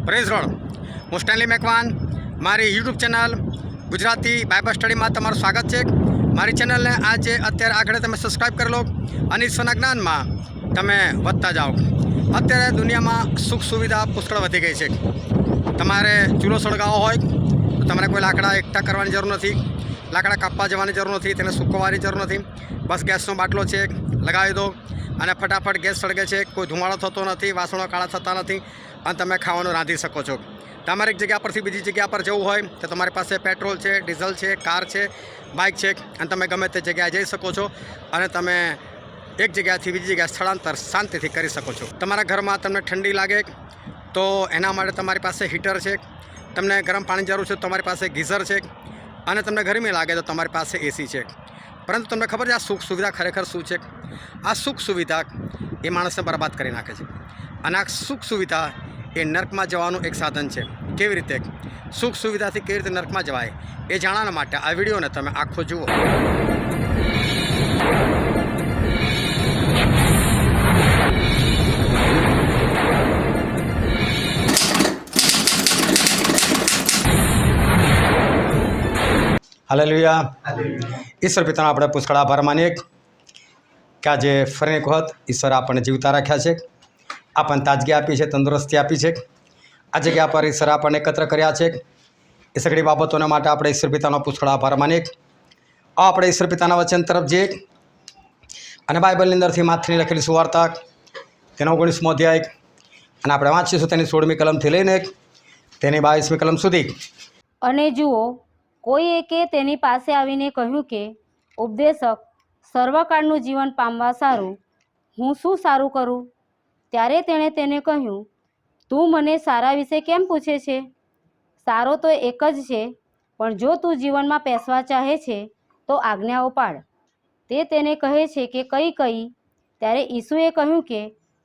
Praise road. હું Stanley Macwan. મારી YouTube channel Gujarati Bible સ્ટડીમાં તમારું સ્વાગત છે. મારી ચેનલને આજે અત્યારે આગળ તમે સબસ્ક્રાઈબ કરી લો અને ઈશ્વરના જ્ઞાનમાં તમે વધતા જાઓ. અત્યારે દુનિયામાં સુખ સુવિધા પુષ્કળ વધી ગઈ છે. તમારે ચૂલો સળગાવો હોય તો તમારે કોઈ લાકડા એકઠા કરવાની જરૂર નથી, લાકડા કાપવા જવાની જરૂર નથી, તેને સૂકવવાની જરૂર નથી. બસ ગેસનો બાટલો છે, લગાવી દો અને ફટાફટ ગેસ સળગે છે. કોઈ ધુમાડો થતો નથી, વાસણો કાળા થતા નથી અને તમે ખાવાનું રાંધી શકો છો. તમારે એક જગ્યા પરથી બીજી જગ્યા પર જવું હોય તો તમારી પાસે પેટ્રોલ છે, ડીઝલ છે, કાર છે, બાઇક છે અને તમે ગમે તે જગ્યાએ જઈ શકો છો અને તમે એક જગ્યાથી બીજી જગ્યાએ સ્થળાંતર શાંતિથી કરી શકો છો. તમારા ઘરમાં તમને ઠંડી લાગે તો એના માટે તમારી પાસે હીટર છે, તમને ગરમ પાણી જરૂર છે તો તમારી પાસે ગીઝર છે અને તમને ગરમી લાગે તો તમારી પાસે એસી છે. પરંતુ તમને ખબર છે આ સુખ સુવિધા ખરેખર શું છે? આ સુખ સુવિધા એ માણસને બરબાદ કરી નાખે છે અને આ સુખ સુવિધા એ નર્કમાં જવાનું એક સાધન છે. કેવી રીતે સુખ સુવિધાથી કેવી રીતે નર્કમાં જવાય એ જાણવા માટે આ વિડીયોને તમે આખો જુઓ. હાલેલુયા. ઈશ્વર પિતાનો આપણે પુષ્કળ આભાર માનીએ કે આજે ફરીને એક વખત ઈશ્વર આપણને જીવતા રાખ્યા છે, આપણને તાજગી આપી છે, તંદુરસ્તી આપી છે. આ જગ્યા પર ઈશ્વર આપણને એકત્ર કર્યા છે. એ સગળી બાબતોના માટે આપણે ઈશ્વર પિતાનો પુષ્કળ આભાર માનીએ. આપણે ઈશ્વર પિતાના વચન તરફ જઈએ અને બાઇબલની અંદરથી માથની લખેલી સુવાર્તા તેનો 19મો અધ્યાય અને આપણે વાંચીશું તેની 16મી કલમથી લઈને તેની 22મી કલમ સુધી. અને જુઓ, કોઈ એકે તેની પાસે આવીને કહ્યું કે, ઉપદેશક, સર્વકાળનું જીવન પામવા સારું હું શું સારું કરું? ત્યારે તેણે તેને કહ્યું, તું મને સારા વિશે કેમ પૂછે છે? સારો તો એક જ છે, પણ જો તું જીવનમાં પેસવા ચાહે છે તો આજ્ઞાઓ પાળ. તે તેને કહે છે કે કઈ કઈ? ત્યારે ઈસુએ કહ્યું કે,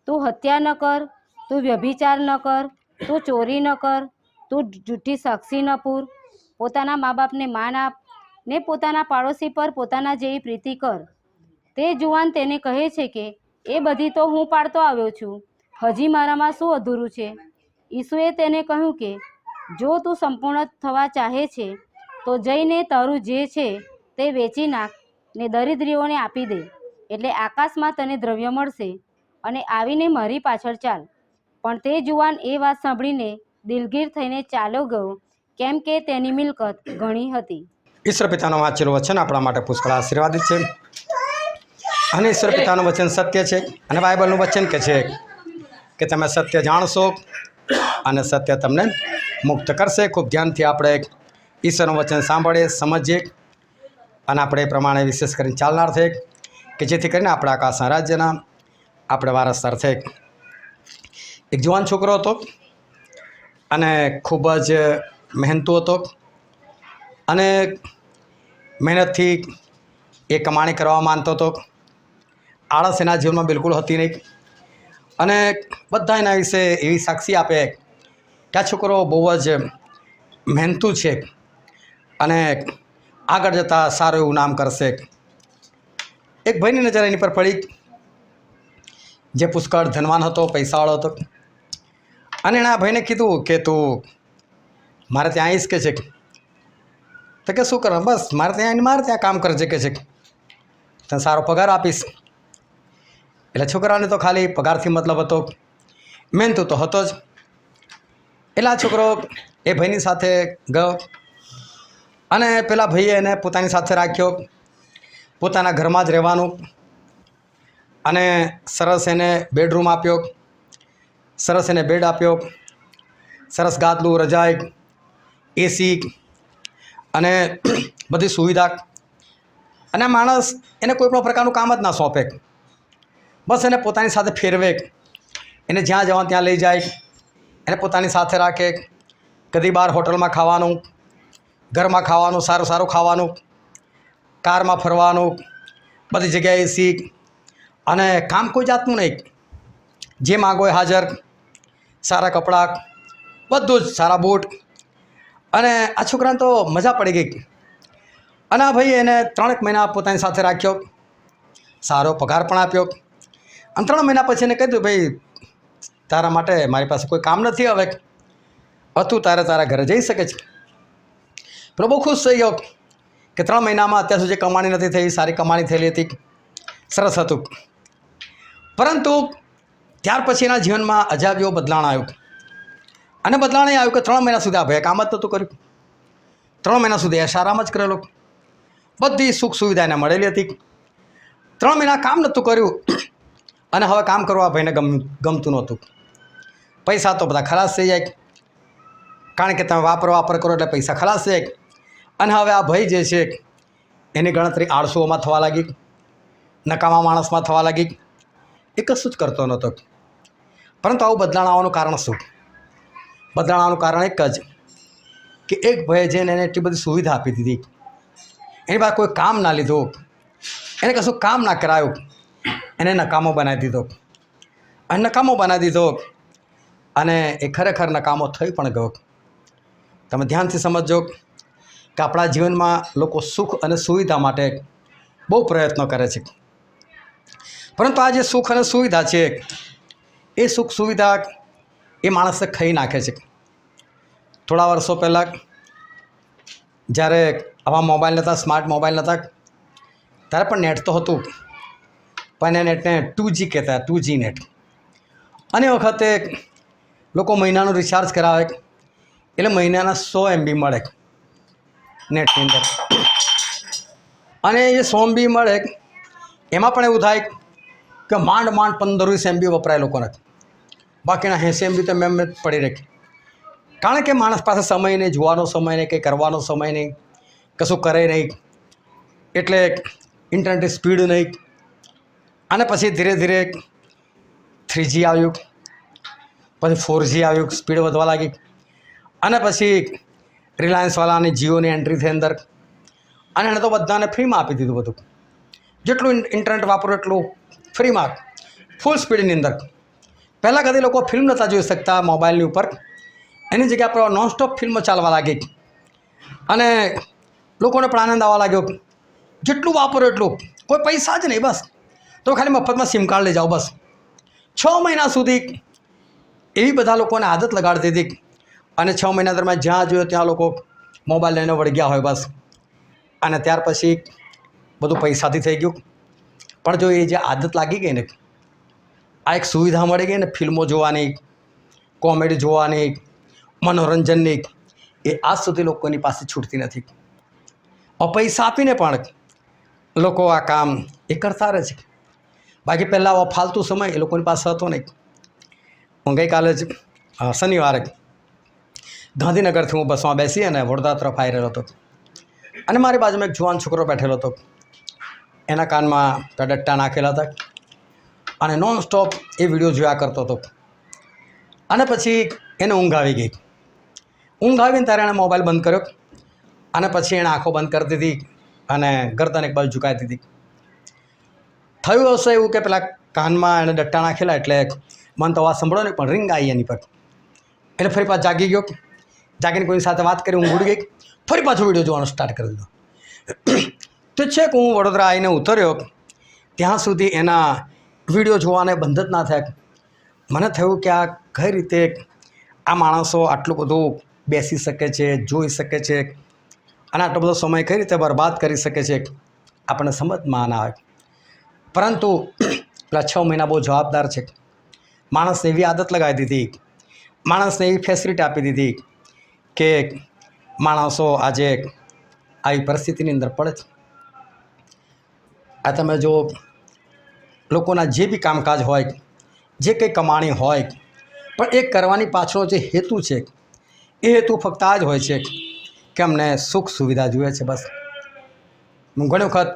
તું હત્યા ન કર, તું વ્યભિચાર ન કર, તું ચોરી ન કર, તું જૂઠી સાક્ષી ન પૂર, પોતાના મા બાપને માન આપ ને પોતાના પાડોશી પર પોતાના જેવી પ્રીતિ કર. તે જુવાન તેને કહે છે કે, એ બધી તો હું પાળતો આવ્યો છું, હજી મારામાં શું અધૂરું છે? ઈસુએ તેને કહ્યું કે, જો તું સંપૂર્ણ થવા ચાહે છે તો જઈને તારું જે છે તે વેચી નાખ ને દરિદ્રીઓને આપી દે, એટલે આકાશમાં તને દ્રવ્ય મળશે અને આવીને મારી પાછળ ચાલ. પણ તે જુવાન એ વાત સાંભળીને દિલગીર થઈને ચાલ્યો ગયો, કેમ કે તેની મિલકત ઘણી હતી. ઈશ્વર પિતાનું વાંચેલું વચન આપણા માટે પુષ્કળ આશીર્વાદિત છે અને ઈશ્વર પિતાનું વચન સત્ય છે અને બાઇબલનું વચન કે છે કે તમે સત્ય જાણશો અને સત્ય તમને મુક્ત કરશે. ખૂબ ધ્યાનથી આપણે ઈશ્વરનું વચન સાંભળીએ, સમજીએ અને આપણે એ પ્રમાણે વિશેષ કરીને ચાલનાર છે કે જેથી કરીને આપણા આકાશના રાજ્યના આપણે વારસદાર છે. એક જુવાન છોકરો હતો અને ખૂબ જ મહેનતુ હતો અને મહેનતથી એ કમાણી કરવા માંગતો હતો. આળસ એના જીવનમાં બિલકુલ હતી નહીં અને બધા એના વિશે એવી સાક્ષી આપે કે આ છોકરો બહુ જ મહેનતુ છે અને આગળ જતાં સારું એવું નામ કરશે. એક ભાઈની નજર એની પર પડી જે પુષ્કળ ધનવાન હતો, પૈસાવાળો હતો અને એણે આ ભાઈને કીધું કે તું મારે ત્યાં આવીશ કે છે? તો કે શું કરવા? બસ મારે ત્યાં કામ કરજે કે છે, તને સારો પગાર આપીશ. એટલે છોકરાને તો ખાલી પગારથી મતલબ હતો, મહેનતુ તો હતો જ. એટલે આ છોકરો એ ભાઈની સાથે ગયો અને પેલા ભાઈએ એને પોતાની સાથે રાખ્યો, પોતાના ઘરમાં જ રહેવાનું અને સરસ એને બેડરૂમ આપ્યો, સરસ એને બેડ આપ્યો, સરસ ગાદલું, રજાઈ, એસી અને બધી સુવિધા. અને માણસ એને કોઈ પણ પ્રકારનું કામ જ ના સોંપે, બસ એને પોતાની સાથે ફેરવે, એને જ્યાં જવાનું ત્યાં લઈ જાય, એને પોતાની સાથે રાખે. કદી બહાર હોટલમાં ખાવાનું, ઘરમાં ખાવાનું, સારું સારું ખાવાનું, કારમાં ફરવાનું, બધી જગ્યાએ એસી અને કામ કોઈ જાતનું નહીં. જે માગો એ હાજર, સારા કપડાં, બધું જ, સારા બૂટ. અને આ છોકરાને તો મજા પડી ગઈ અને આ ભાઈએ એને 3 મહિના પોતાની સાથે રાખ્યો, સારો પગાર પણ આપ્યો અને 3 મહિના પછી એને કહી દીધું, ભાઈ તારા માટે મારી પાસે કોઈ કામ નથી હવે, હતું તારે તારા ઘરે જઈ શકે છે. પેલો બહુ ખુશ થઈ ગયો કે 3 મહિનામાં અત્યાર સુધી કમાણી નથી થઈ, સારી કમાણી થયેલી હતી, સરસ હતું. પરંતુ ત્યાર પછી એના જીવનમાં અજાબ જેવો બદલાણ આવ્યો. અને બદલાણ એ આવ્યું કે 3 મહિના સુધી આ ભાઈએ કામ જ નહોતું કર્યું. 3 મહિના સુધી એશ આરામ જ કરેલો, બધી સુખ સુવિધા એને મળેલી હતી. 3 મહિના કામ નહોતું કર્યું અને હવે કામ કરવા ભાઈને ગમતું નહોતું. પૈસા તો બધા ખલાસ થઈ જાય, કારણ કે તમે વાપર કરો એટલે પૈસા ખલાસ થઈ જાય. અને હવે આ ભાઈ જે છે એની ગણતરી આળસુઓમાં થવા લાગી, નકામા માણસમાં થવા લાગી. એ કશું જ કરતો નહોતો. પરંતુ આવું બદલાણ આવવાનું કારણ શું? બદલાણ આવવાનું કારણ એક જ કે એક ભાઈએ જઈને એને એટલી બધી સુવિધા આપી દીધી, એની પાસે કોઈ કામ ના લીધું, એને કશું કામ ના કરાયું, એને નકામો બનાવી દીધો. અને નકામો બનાવી દીધો અને એ ખરેખર નકામો થઈ પણ ગયો. તમે ધ્યાનથી સમજજો કે આપણા જીવનમાં લોકો સુખ અને સુવિધા માટે બહુ પ્રયત્નો કરે છે, પરંતુ આ જે સુખ અને સુવિધા છે એ સુખ સુવિધા એ માણસને ખાઈ નાખે છે. થોડા વર્ષો પહેલાં જ્યારે આવા મોબાઈલ નહોતા, સ્માર્ટ મોબાઈલ નહોતા, ત્યારે પણ નેટ તો હતું, પણ એ નેટને 2G કહેતા, 2G નેટ. અને એ વખતે લોકો મહિનાનું રિચાર્જ કરાવે એટલે મહિનાના 100 MB મળે નેટની અંદર. અને એ 100 MB મળે એમાં પણ એવું થાય કે માંડ 15-20 MB વપરાય લોકોને, બાકીના 80 MB તો મેમ પડી રહે. કારણ કે માણસ પાસે સમય નહીં, જોવાનો સમય નહીં, કંઈ કરવાનો સમય નહીં, કશું કરે નહીં, એટલે ઇન્ટરનેટની સ્પીડ નહીં. અને પછી ધીરે ધીરે 3G આવ્યું, પછી 4G આવ્યું, સ્પીડ વધવા લાગી. અને પછી રિલાયન્સવાળાની જીઓની એન્ટ્રી થઈ અંદર, અને એણે તો બધાને ફ્રીમાં આપી દીધું બધું. જેટલું ઇન્ટરનેટ વાપરો એટલું ફ્રીમાં, ફૂલ સ્પીડની અંદર. પહેલાં કદી લોકો ફિલ્મ નહોતા જોઈ શકતા મોબાઈલની ઉપર, એની જગ્યા પર નોનસ્ટોપ ફિલ્મો ચાલવા લાગી અને લોકોને પણ આનંદ આવવા લાગ્યો. જેટલું વાપરો એટલું, કોઈ પૈસા જ નહીં, બસ તો ખાલી મફતમાં સિમ કાર્ડ લઈ જાઓ બસ. 6 મહિના સુધી એવી બધા લોકોને આદત લગાડી દીધી અને 6 મહિના દરમિયાન જ્યાં જોયો ત્યાં લોકો મોબાઈલ લઈને વળગ્યા હોય બસ. અને ત્યાર પછી બધું પૈસાથી થઈ ગયું. પણ જો એ જે આદત લાગી ગઈ ને, આ એક સુવિધા મળી ગઈ ને ફિલ્મો જોવાની, કોમેડી જોવાની, મનોરંજનની, એ આજ સુધી લોકોની પાસે છૂટતી નથી. પૈસા આપીને પણ લોકો આ કામ એ કરતા રહે છે. બાકી પહેલાં ફાલતુ સમય એ લોકોની પાસે હતો નહીં. હું ગઈકાલે જ શનિવારે ગાંધીનગરથી હું બસમાં બેસી અને વડોદરા તરફ આવી રહ્યો હતો અને મારી બાજુમાં એક જુવાન છોકરો બેઠેલો હતો. એના કાનમાં ડટ્ટા નાખેલા હતા અને નોન સ્ટોપ એ વિડીયો જોયા કરતો હતો. અને પછી એને ઊંઘ આવી ગઈ. ઊંઘ આવીને ત્યારે એણે મોબાઈલ બંધ કર્યો અને પછી એણે આંખો બંધ કરી દીધી અને ગરદન એક બાજુ ઝુકાવી દીધી. થયું હશે એવું કે પેલા કાનમાં એણે ડટ્ટા નાખેલા એટલે મન તો અવાજ સંભળો નહીં, પણ રિંગ આવી એની પર. એટલે ફરી પાછો જાગી ગયો, જાગીને કોઈની સાથે વાત કરી, ઊંઘ ઉડી ગઈ, ફરી પાછો વિડીયો જોવાનો સ્ટાર્ટ કરી દીધો. તો છે કે હું વડોદરા આવીને ઉતર્યો ત્યાં સુધી એના વિડીયો જોવાને બંધ જ ના થાય. મને થયું કે આ કઈ રીતે આ માણસો આટલું બધું બેસી શકે છે, જોઈ શકે છે અને આટલો બધો સમય કઈ રીતે બરબાદ કરી શકે છે, આપણને સમજમાં ના આવે. પરંતુ પેલા 6 મહિના બહુ જવાબદાર છે. માણસને એવી આદત લગાવી દીધી, માણસને એવી ફેસિલિટી આપી દીધી કે માણસો આજે આવી પરિસ્થિતિની અંદર પડે છે. આ તમે જો લોકોના જે બી કામકાજ હોય, જે કંઈ કમાણી હોય, પણ એ કરવાની પાછળનો જે હેતુ છે એ હેતુ ફક્ત આ જ હોય છે કે અમને સુખ સુવિધા જોઈએ છે બસ. હું ઘણી વખત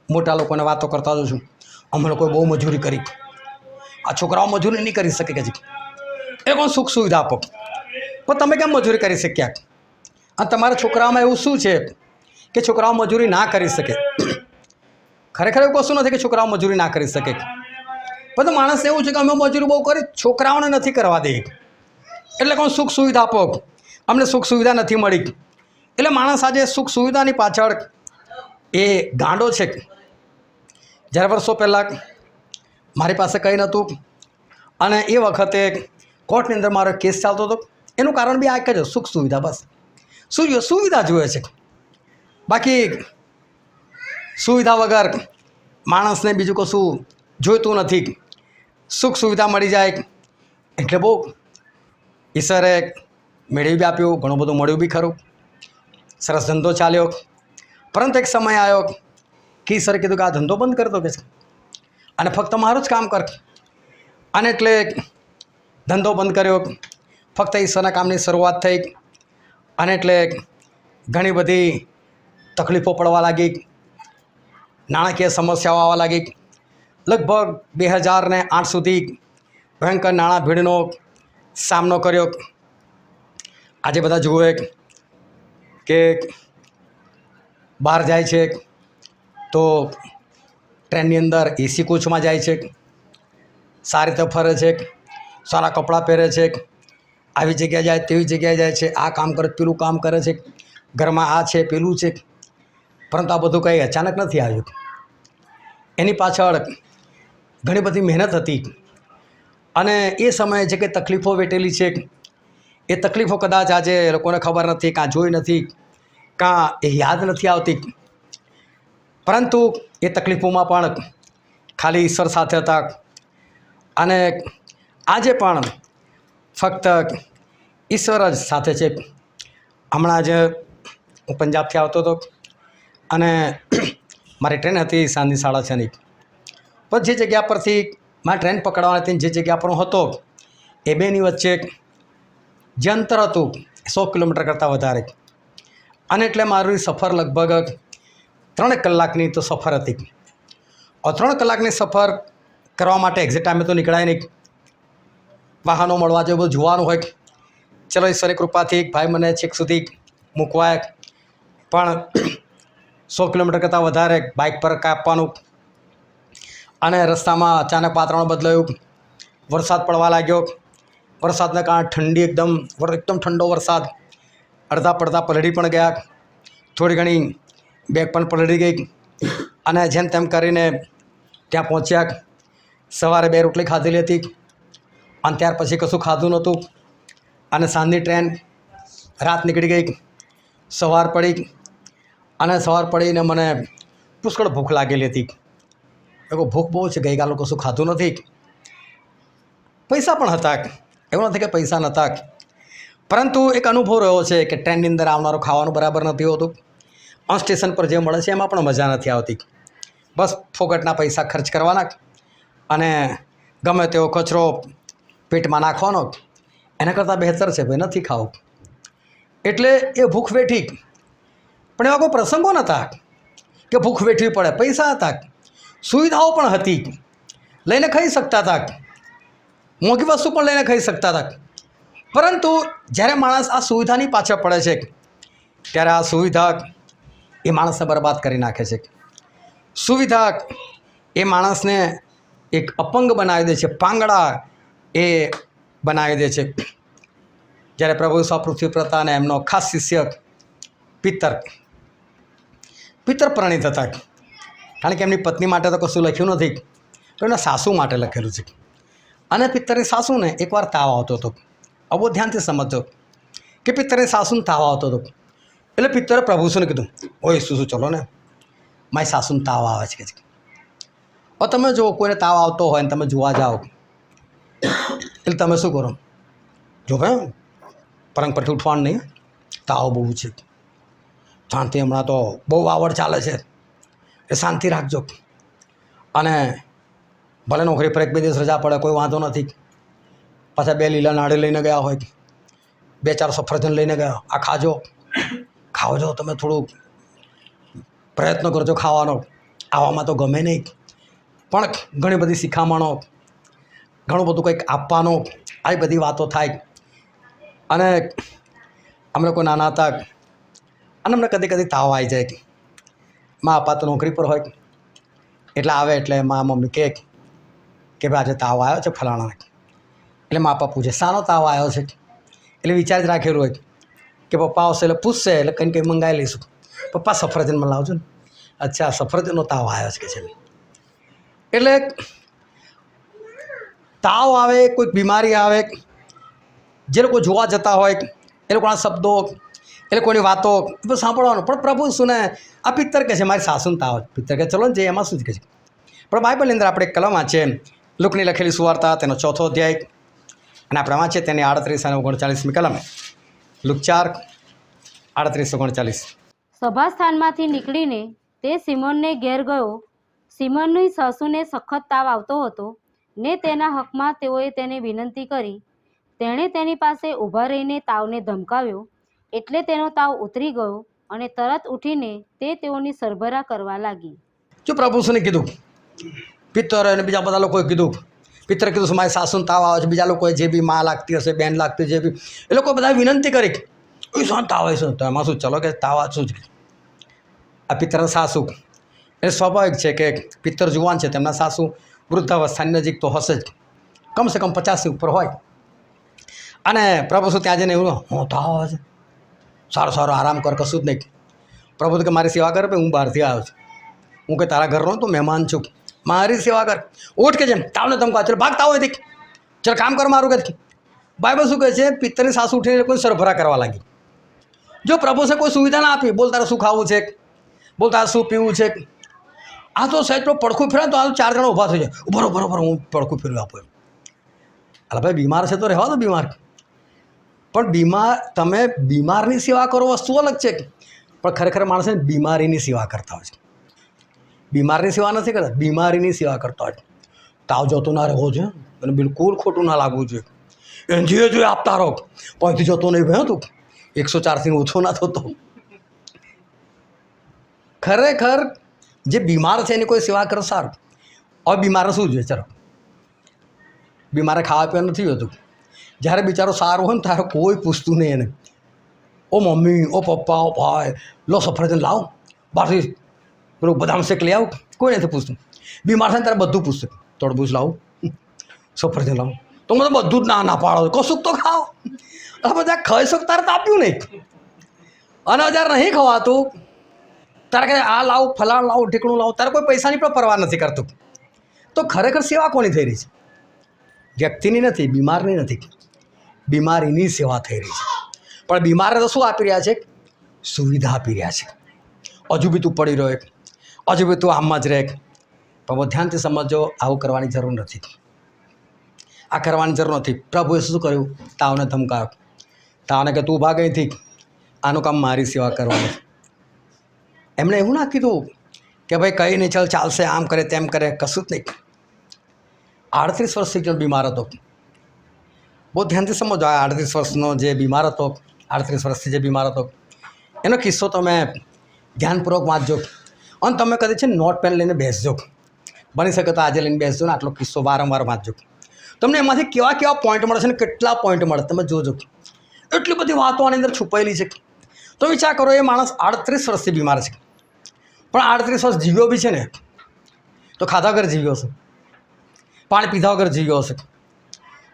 મોટા લોકોને વાતો કરતા હોઉં છું, અમે લોકોએ બહુ મજૂરી કરી, આ છોકરાઓ મજૂરી નહીં કરી શકે કે છે, એ કોણ સુખ સુવિધા આપો. પણ તમે કેમ મજૂરી કરી શક્યા? અને તમારા છોકરાઓમાં એવું શું છે કે છોકરાઓ મજૂરી ના કરી શકે? ખરેખર એવું કશું નથી કે છોકરાઓ મજૂરી ના કરી શકે, પણ માણસ એવું છે કે અમે મજૂરી બહુ કરી, છોકરાઓને નથી કરવા દે, એટલે કોણ સુખ સુવિધા આપો, અમને સુખ સુવિધા નથી મળી. એટલે માણસ આજે સુખ સુવિધાની પાછળ એ ગાંડો છે. જ્યારે વર્ષો પહેલાં મારી પાસે કંઈ નહોતું અને એ વખતે કોર્ટની અંદર મારો કેસ ચાલતો હતો, એનું કારણ બી આ એક જ સુખ સુવિધા. બસ શું જોઈએ? સુવિધા જોઈએ છે. બાકી સુવિધા વગર માણસને બીજું કશું જોઈતું નથી. સુખ સુવિધા મળી જાય એટલે બહુ. ઈશ્વરે મેળવી બી આપ્યું, ઘણું બધું મળ્યું બી ખરું, સરસ ધંધો ચાલ્યો. પરંતુ એક સમય આવ્યો કે ઈશ્વરે કીધું કે આ ધંધો બંધ કરી દો કે છે અને ફક્ત મારું જ કામ કર. અને એટલે ધંધો બંધ કર્યો. ફક્ત ઈશ્વરના કામની શરૂઆત થઈ. અને એટલે ઘણી બધી તકલીફો પડવા લાગી, નાણાકીય સમસ્યાઓ આવવા લાગી. લગભગ 2008 સુધી ભયંકર નાણાં ભીડનો સામનો કર્યો. આજે બધા જુએ કે બહાર જાય છે તો ટ્રેનની અંદર એસી કોચમાં જાય છે, સારી રીતે ફરે છે, સારા કપડાં પહેરે છે, આવી જગ્યાએ જાય તેવી જગ્યાએ જાય છે, આ કામ કરે પેલું કામ કરે છે, ઘરમાં આ છે પેલું છે. પરંતુ આ બધું કંઈ અચાનક નથી આવ્યું. એની પાછળ ઘણી બધી મહેનત હતી. અને એ સમયે જે કંઈ તકલીફો વેઠેલી છે એ તકલીફો કદાચ આજે લોકોને ખબર નથી, કાં જોઈ નથી, કાં એ યાદ નથી આવતી. પરંતુ એ તકલીફોમાં પણ ખાલી ઈશ્વર સાથે હતા. અને આજે પણ ફક્ત ઈશ્વર જ સાથે છે. હમણાં જ હું પંજાબથી આવતો હતો અને મારી ટ્રેન હતી સાંજની 6:30ની. પણ જે જગ્યા પરથી મારે ટ્રેન પકડવાની હતી, જે જગ્યા પર હું હતો એ બેની વચ્ચે જે અંતર હતું 100 કિલોમીટર કરતાં વધારે. અને એટલે મારી સફર લગભગ 3 કલાકની તો સફર હતી. 3 કલાકની સફર કરવા માટે એક્ઝેક્ટ ટાઈમે તો નીકળાય નહીં, વાહનો મળવા જેવું બધું જોવાનું હોય. ચલો ઈશ્વરની કૃપાથી ભાઈ મને છેક સુધી મૂકવાય. પણ 100 કિલોમીટર કરતાં વધારે બાઇક પર કાપવાનું. અને રસ્તામાં અચાનક વાતાવરણ બદલાયું, વરસાદ પડવા લાગ્યો. વરસાદના કારણે ઠંડી એકદમ ઠંડો વરસાદ. અડધા પડધા પલળી પણ ગયા, થોડી ઘણી બેગ પણ પલળી ગઈ. અને જેમ તેમ કરીને ત્યાં પહોંચ્યા. સવારે 2 રોટલી ખાધેલી હતી અને ત્યાર પછી કશું ખાધું નહોતું. અને સાંજની ટ્રેન, રાત નીકળી ગઈ, સવાર પડી. અને સવાર પડીને મને પુષ્કળ ભૂખ લાગેલી હતી. ભૂખ બહુ છે, ગઈકાલે કશું ખાધું નથી. પૈસા પણ હતા, એવું નથી કે પૈસા નહોતા. પરંતુ એક અનુભવ રહ્યો છે કે ટ્રેનની અંદર આવનારું ખાવાનું બરાબર નથી હોતું. ઓન સ્ટેશન પર જે મળે છે એમાં પણ મજા નથી આવતી. બસ ફોગટના પૈસા ખર્ચ કરવાના અને ગમે તેવો કચરો પેટમાં નાખવાનો. એના કરતાં બહેતર છે ભાઈ નથી ખાવું. એટલે એ ભૂખ વેઠી. પણ એવા કોઈ પ્રસંગો નહોતા કે ભૂખ વેઠવી પડે. પૈસા હતા, સુવિધાઓ પણ હતી, લઈને ખાઈ શકતા હતા, મોંઘી વસ્તુ પણ લઈને ખાઈ શકતા હતા. પરંતુ જ્યારે માણસ આ સુવિધાની પાછળ પડે છે ત્યારે આ સુવિધા એ માણસને બરબાદ કરી નાખે છે. સુવિધા એ માણસને એક અપંગ બનાવી દે છે, પાંગડા એ બનાવી દે છે. જ્યારે પ્રભુ ઈસુ પૃથ્વી પર હતા અને એમનો ખાસ શિષ્ય પિત્તર પરિણીત હતા. કારણ કે એમની પત્ની માટે તો કશું લખ્યું નથી, તો એના સાસુ માટે લખેલું છે. અને પિત્તરની સાસુને એકવાર તાવ આવતો હતો. બહુ ધ્યાનથી સમજજો કે પિત્તરની સાસુને તાવ આવતો હતો. એટલે પિત્તરે પ્રભુને કીધું, ઓય શું ચલો ને, મારી સાસુને તાવ આવે છે કે. હવે તમે જો કોઈને તાવ આવતો હોય ને તમે જોવા જાઓ એટલે તમે શું કરો? જો ભાઈ પલંગ પરથી ઉઠવાનું નહીં, તાવ બહુ છે, શાંતિ, હમણાં તો બહુ વાવડ ચાલે છે, એ શાંતિ રાખજો. અને ભલે નોકરી પર 1-2 દિવસ રજા પડે કોઈ વાંધો નથી. પાછા 2 લીલા નાળિયેર લઈને ગયા હોય, 2-4 સફરજન લઈને ગયા, આ ખાવજો તમે, થોડુંક પ્રયત્ન કરજો ખાવાનો. આવામાં તો ગમે નહીં, પણ ઘણી બધી શિખામણો, ઘણું બધું કંઈક આપવાનું, આવી બધી વાતો થાય. અને અમે લોકો નાના હતા અને અમને કદી તાવ આવી જાય. મા પપ્પા તો નોકરી પર હોય એટલે આવે એટલે મમ્મી કહે કે ભાઈ આજે તાવ આવ્યો છે ફલાણાને. એટલે મા પપ્પા પૂછે શાનો તાવ આવ્યો છે? એટલે વિચાર જ રાખેલું હોય કે પપ્પા આવશે એટલે પૂછશે એટલે કંઈ મંગાવી લઈશું. પપ્પા સફરજનમાં લાવજો ને. અચ્છા સફરજનનો તાવ આવ્યો છે કે છે. એટલે તાવ આવે, કોઈક બીમારી આવે, જે લોકો જોવા જતા હોય એ લોકોના શબ્દો, એ લોકોની વાતો એ બધું સાંભળવાનું. પણ પ્રભુ શું ને આ પિત્તર કહે છે મારી સાસુને તાવ આવે. પિત્તર કહે ચલો ને જે એમાં શું જ કહે છે. પણ બાઇબલની અંદર આપણે એક કલમ વાંચીએ, લુકની લખેલી સુવાર્તા તેનો 4થો અધ્યાય, અને આપણે વાંચીએ તેની 38 અને 39મી કલમ. લુક 4:38-39. સભાસ્થાનમાંથી નીકળીને તે સિમોનને ઘેર ગયો. સિમોનની સાસુને સખત તાવ આવતો હતો ને તેના હકમાં તેઓએ તેને વિનંતી કરી. તેણે તેની પાસે ઊભા રહીને તાવને ધમકાવ્યો, એટલે તેનો તાવ ઉતરી ગયો અને તરત ઉઠીને તે તેઓની સરભરા કરવા લાગી. જો પ્રભુ શુંને કીધું, પિત્તર અને બીજા બધા લોકોએ કીધું, પિત્તર કીધું મારી સાસુને તાવ આવે છે, બીજા લોકોએ જે બી માં લાગતી હશે, બેન લાગતી જે બી એ લોકો બધા વિનંતી કરી એ શું તાવ આવે છે. તો એમાં શું ચલો કે તાવ શું જ આ પિત્તરના સાસુ એ સ્વાભાવિક છે કે પિત્તર જુવાન છે, તેમના સાસુ વૃદ્ધાવસ્થાની નજીક તો હશે જ, કમસે કમ 50 ઉપર હોય. અને પ્રભુ શું ત્યાં જઈને એવું હું તાવ આવે છે, સારું સારું આરામ કર, કશું જ નહીં. પ્રભુ તો કે મારી સેવા કર, ભાઈ હું બહારથી આવ્યો છું, હું કે તારા ઘરનો તો મહેમાન છું, મારી સેવા કર. ઉઠ કે જેમ તાવને ધમકા, ચાલ ભાગ તાવ હોય ચાલ કામ કર મારું કે. બાઇબલ શું કહે છે, પિત્તરની સાસુ ઉઠીને કોઈ સરભરા કરવા લાગી. જો પ્રભુ છે કોઈ સુવિધા ના આપી, બોલ તારે શું ખાવું છે, બોલ તારે શું પીવું છે. આ તો સાહેબ તો પડખું ફેરે તો આ 4 જણા ઊભા થઈ જાય, બરોબર હું પડખું ફેરવી આપું. અરે ભાઈ બીમાર છે તો રહેવા દો બીમાર. પણ તમે બીમારની સેવા કરો વસ્તુ અલગ છે, પણ ખરેખર માણસે બીમારીની સેવા કરતા હોય છે. બીમારની સેવા નથી કરતા, બીમારીની સેવા કરતા હોય. તાવ જતો ના રહેવો છે અને બિલકુલ ખોટું ના લાગવું જોઈએ. એને જે જોઈએ આપતા રહો, પહોંચી જતો નહીં ભાઈ તું 104થી ઓછો ના થતો. ખરેખર જે બીમાર છે એની કોઈ સેવા કરો સારું. હવે બીમારે શું જોઈએ, ચાલો બીમારે ખાવા પીવા નથી હોતું. જ્યારે બિચારો સારું હોય ને ત્યારે કોઈ પૂછતું નહીં એને, ઓ મમ્મી, ઓ પપ્પા, ઓ ભાઈ, લો સફરજન લાવ, બહારથી પેલું બદામ શેક લઈ આવું, કોઈ નથી પૂછતું. બીમાર થાય ને ત્યારે બધું પૂછતું, તરબૂચ લાવું, સફરજન લાવું. તો મને બધું જ ના પાડો, કશુંક તો ખાઓ. બધા ખાઈ શકો તારે તો આપ્યું નહીં, અને જ્યારે નહીં ખવાતું તારે કે આ લાવ, ફલાણ લાવ, ઢીકણું લાવ, તારે કોઈ પૈસાની પણ પરવા નથી કરતું. તો ખરેખર સેવા કોની થઈ રહી છે? વ્યક્તિની નથી, બીમારની નથી, બીમારીની સેવા થઈ રહી છે. પણ બીમારને તો શું આપી રહ્યા છે? સુવિધા આપી રહ્યા છે. હજુ બી તું પડી રહ્યો, હજુ બી તું આમમાં જ રહે. પણ ધ્યાનથી સમજો, આવું કરવાની જરૂર નથી, આ કરવાની જરૂર નથી. પ્રભુએ શું કર્યું? તાવને ધમકાવ્યો. તાવને કે તું ઊભા ગઈથી, આનું કામ મારી સેવા કરવાનું. એમણે એવું ના કીધું કે ભાઈ કંઈ નહીં ચાલ ચાલશે, આમ કરે તેમ કરે, કશું જ નહીં. 38 વર્ષથી જો બીમાર હતો, બહુ ધ્યાનથી સમજો. આ 38 વર્ષનો જે બીમાર હતો, 38 વર્ષથી જે બીમાર હતો, એનો કિસ્સો તમે ધ્યાનપૂર્વક વાંચજો. અને તમે કદી છે નોટ પેન લઈને બેસજો, બની શકે તો આજે લઈને બેસજો ને આટલો કિસ્સો વારંવાર વાંચજો. તમને એમાંથી કેવા કેવા પોઈન્ટ મળે છે ને કેટલા પોઈન્ટ મળે તમે જોજો. એટલી બધી વાતો આની અંદર છુપાયેલી છે. તો વિચાર કરો, એ માણસ 38 વર્ષથી બીમાર છે, પણ 38 વર્ષ જીવ્યો બી છે ને તો ખાધા વગર જીવ્યો હશે, પાણી પીધા વગર જીવ્યો હશે.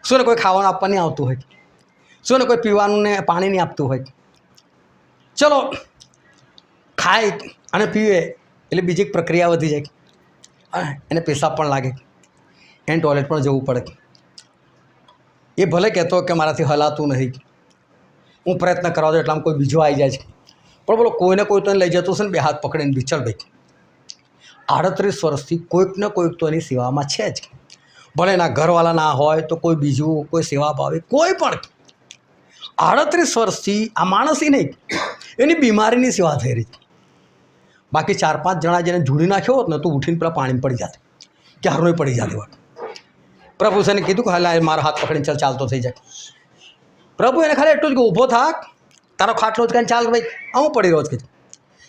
શું ને કોઈ ખાવાનું આપવા નહીં આવતું હોય, શું ને કોઈ પીવાનું ને પાણી નહીં આપતું હોય. ચલો ખાય અને પીવે એટલે બીજી એક પ્રક્રિયા વધી જાય, એને પેશાબ પણ લાગે, એને ટોયલેટ પણ જવું પડે. એ ભલે કહેતો કે મારાથી હલાતું નહીં, હું પ્રયત્ન કરવા દઉં એટલામાં કોઈ બીજો આવી જાય છે. પણ બોલો કોઈને કોઈ તો એને લઈ જતો હશે ને, બે હાથ પકડીને બિચલ ભાઈ. 38 વર્ષથી કોઈક ને કોઈક તો એની સેવામાં છે જ. ભલે એના ઘરવાળા ના હોય તો કોઈ બીજું, કોઈ સેવા ભાવે, કોઈ પણ. 38 વર્ષથી આ માણસ નહીં, એની બીમારીની સેવા થઈ રહી. બાકી 4-5 જણા જેને જોડી નાખ્યો હોત ને તો ઉઠીને પેલા પાણી પડી જાત, ક્યારનોય પડી જાત હોત. પ્રભુ એને કીધું કે હાલ મારા હાથ પકડીને ચાલતો થઈ જાય. પ્રભુ એને ખાલી એટલું જ કે ઊભો થાક, તારો ખાટલો જ કાંઈ ચાલ ભાઈ, હું પડી રહ્યો જ કીધું.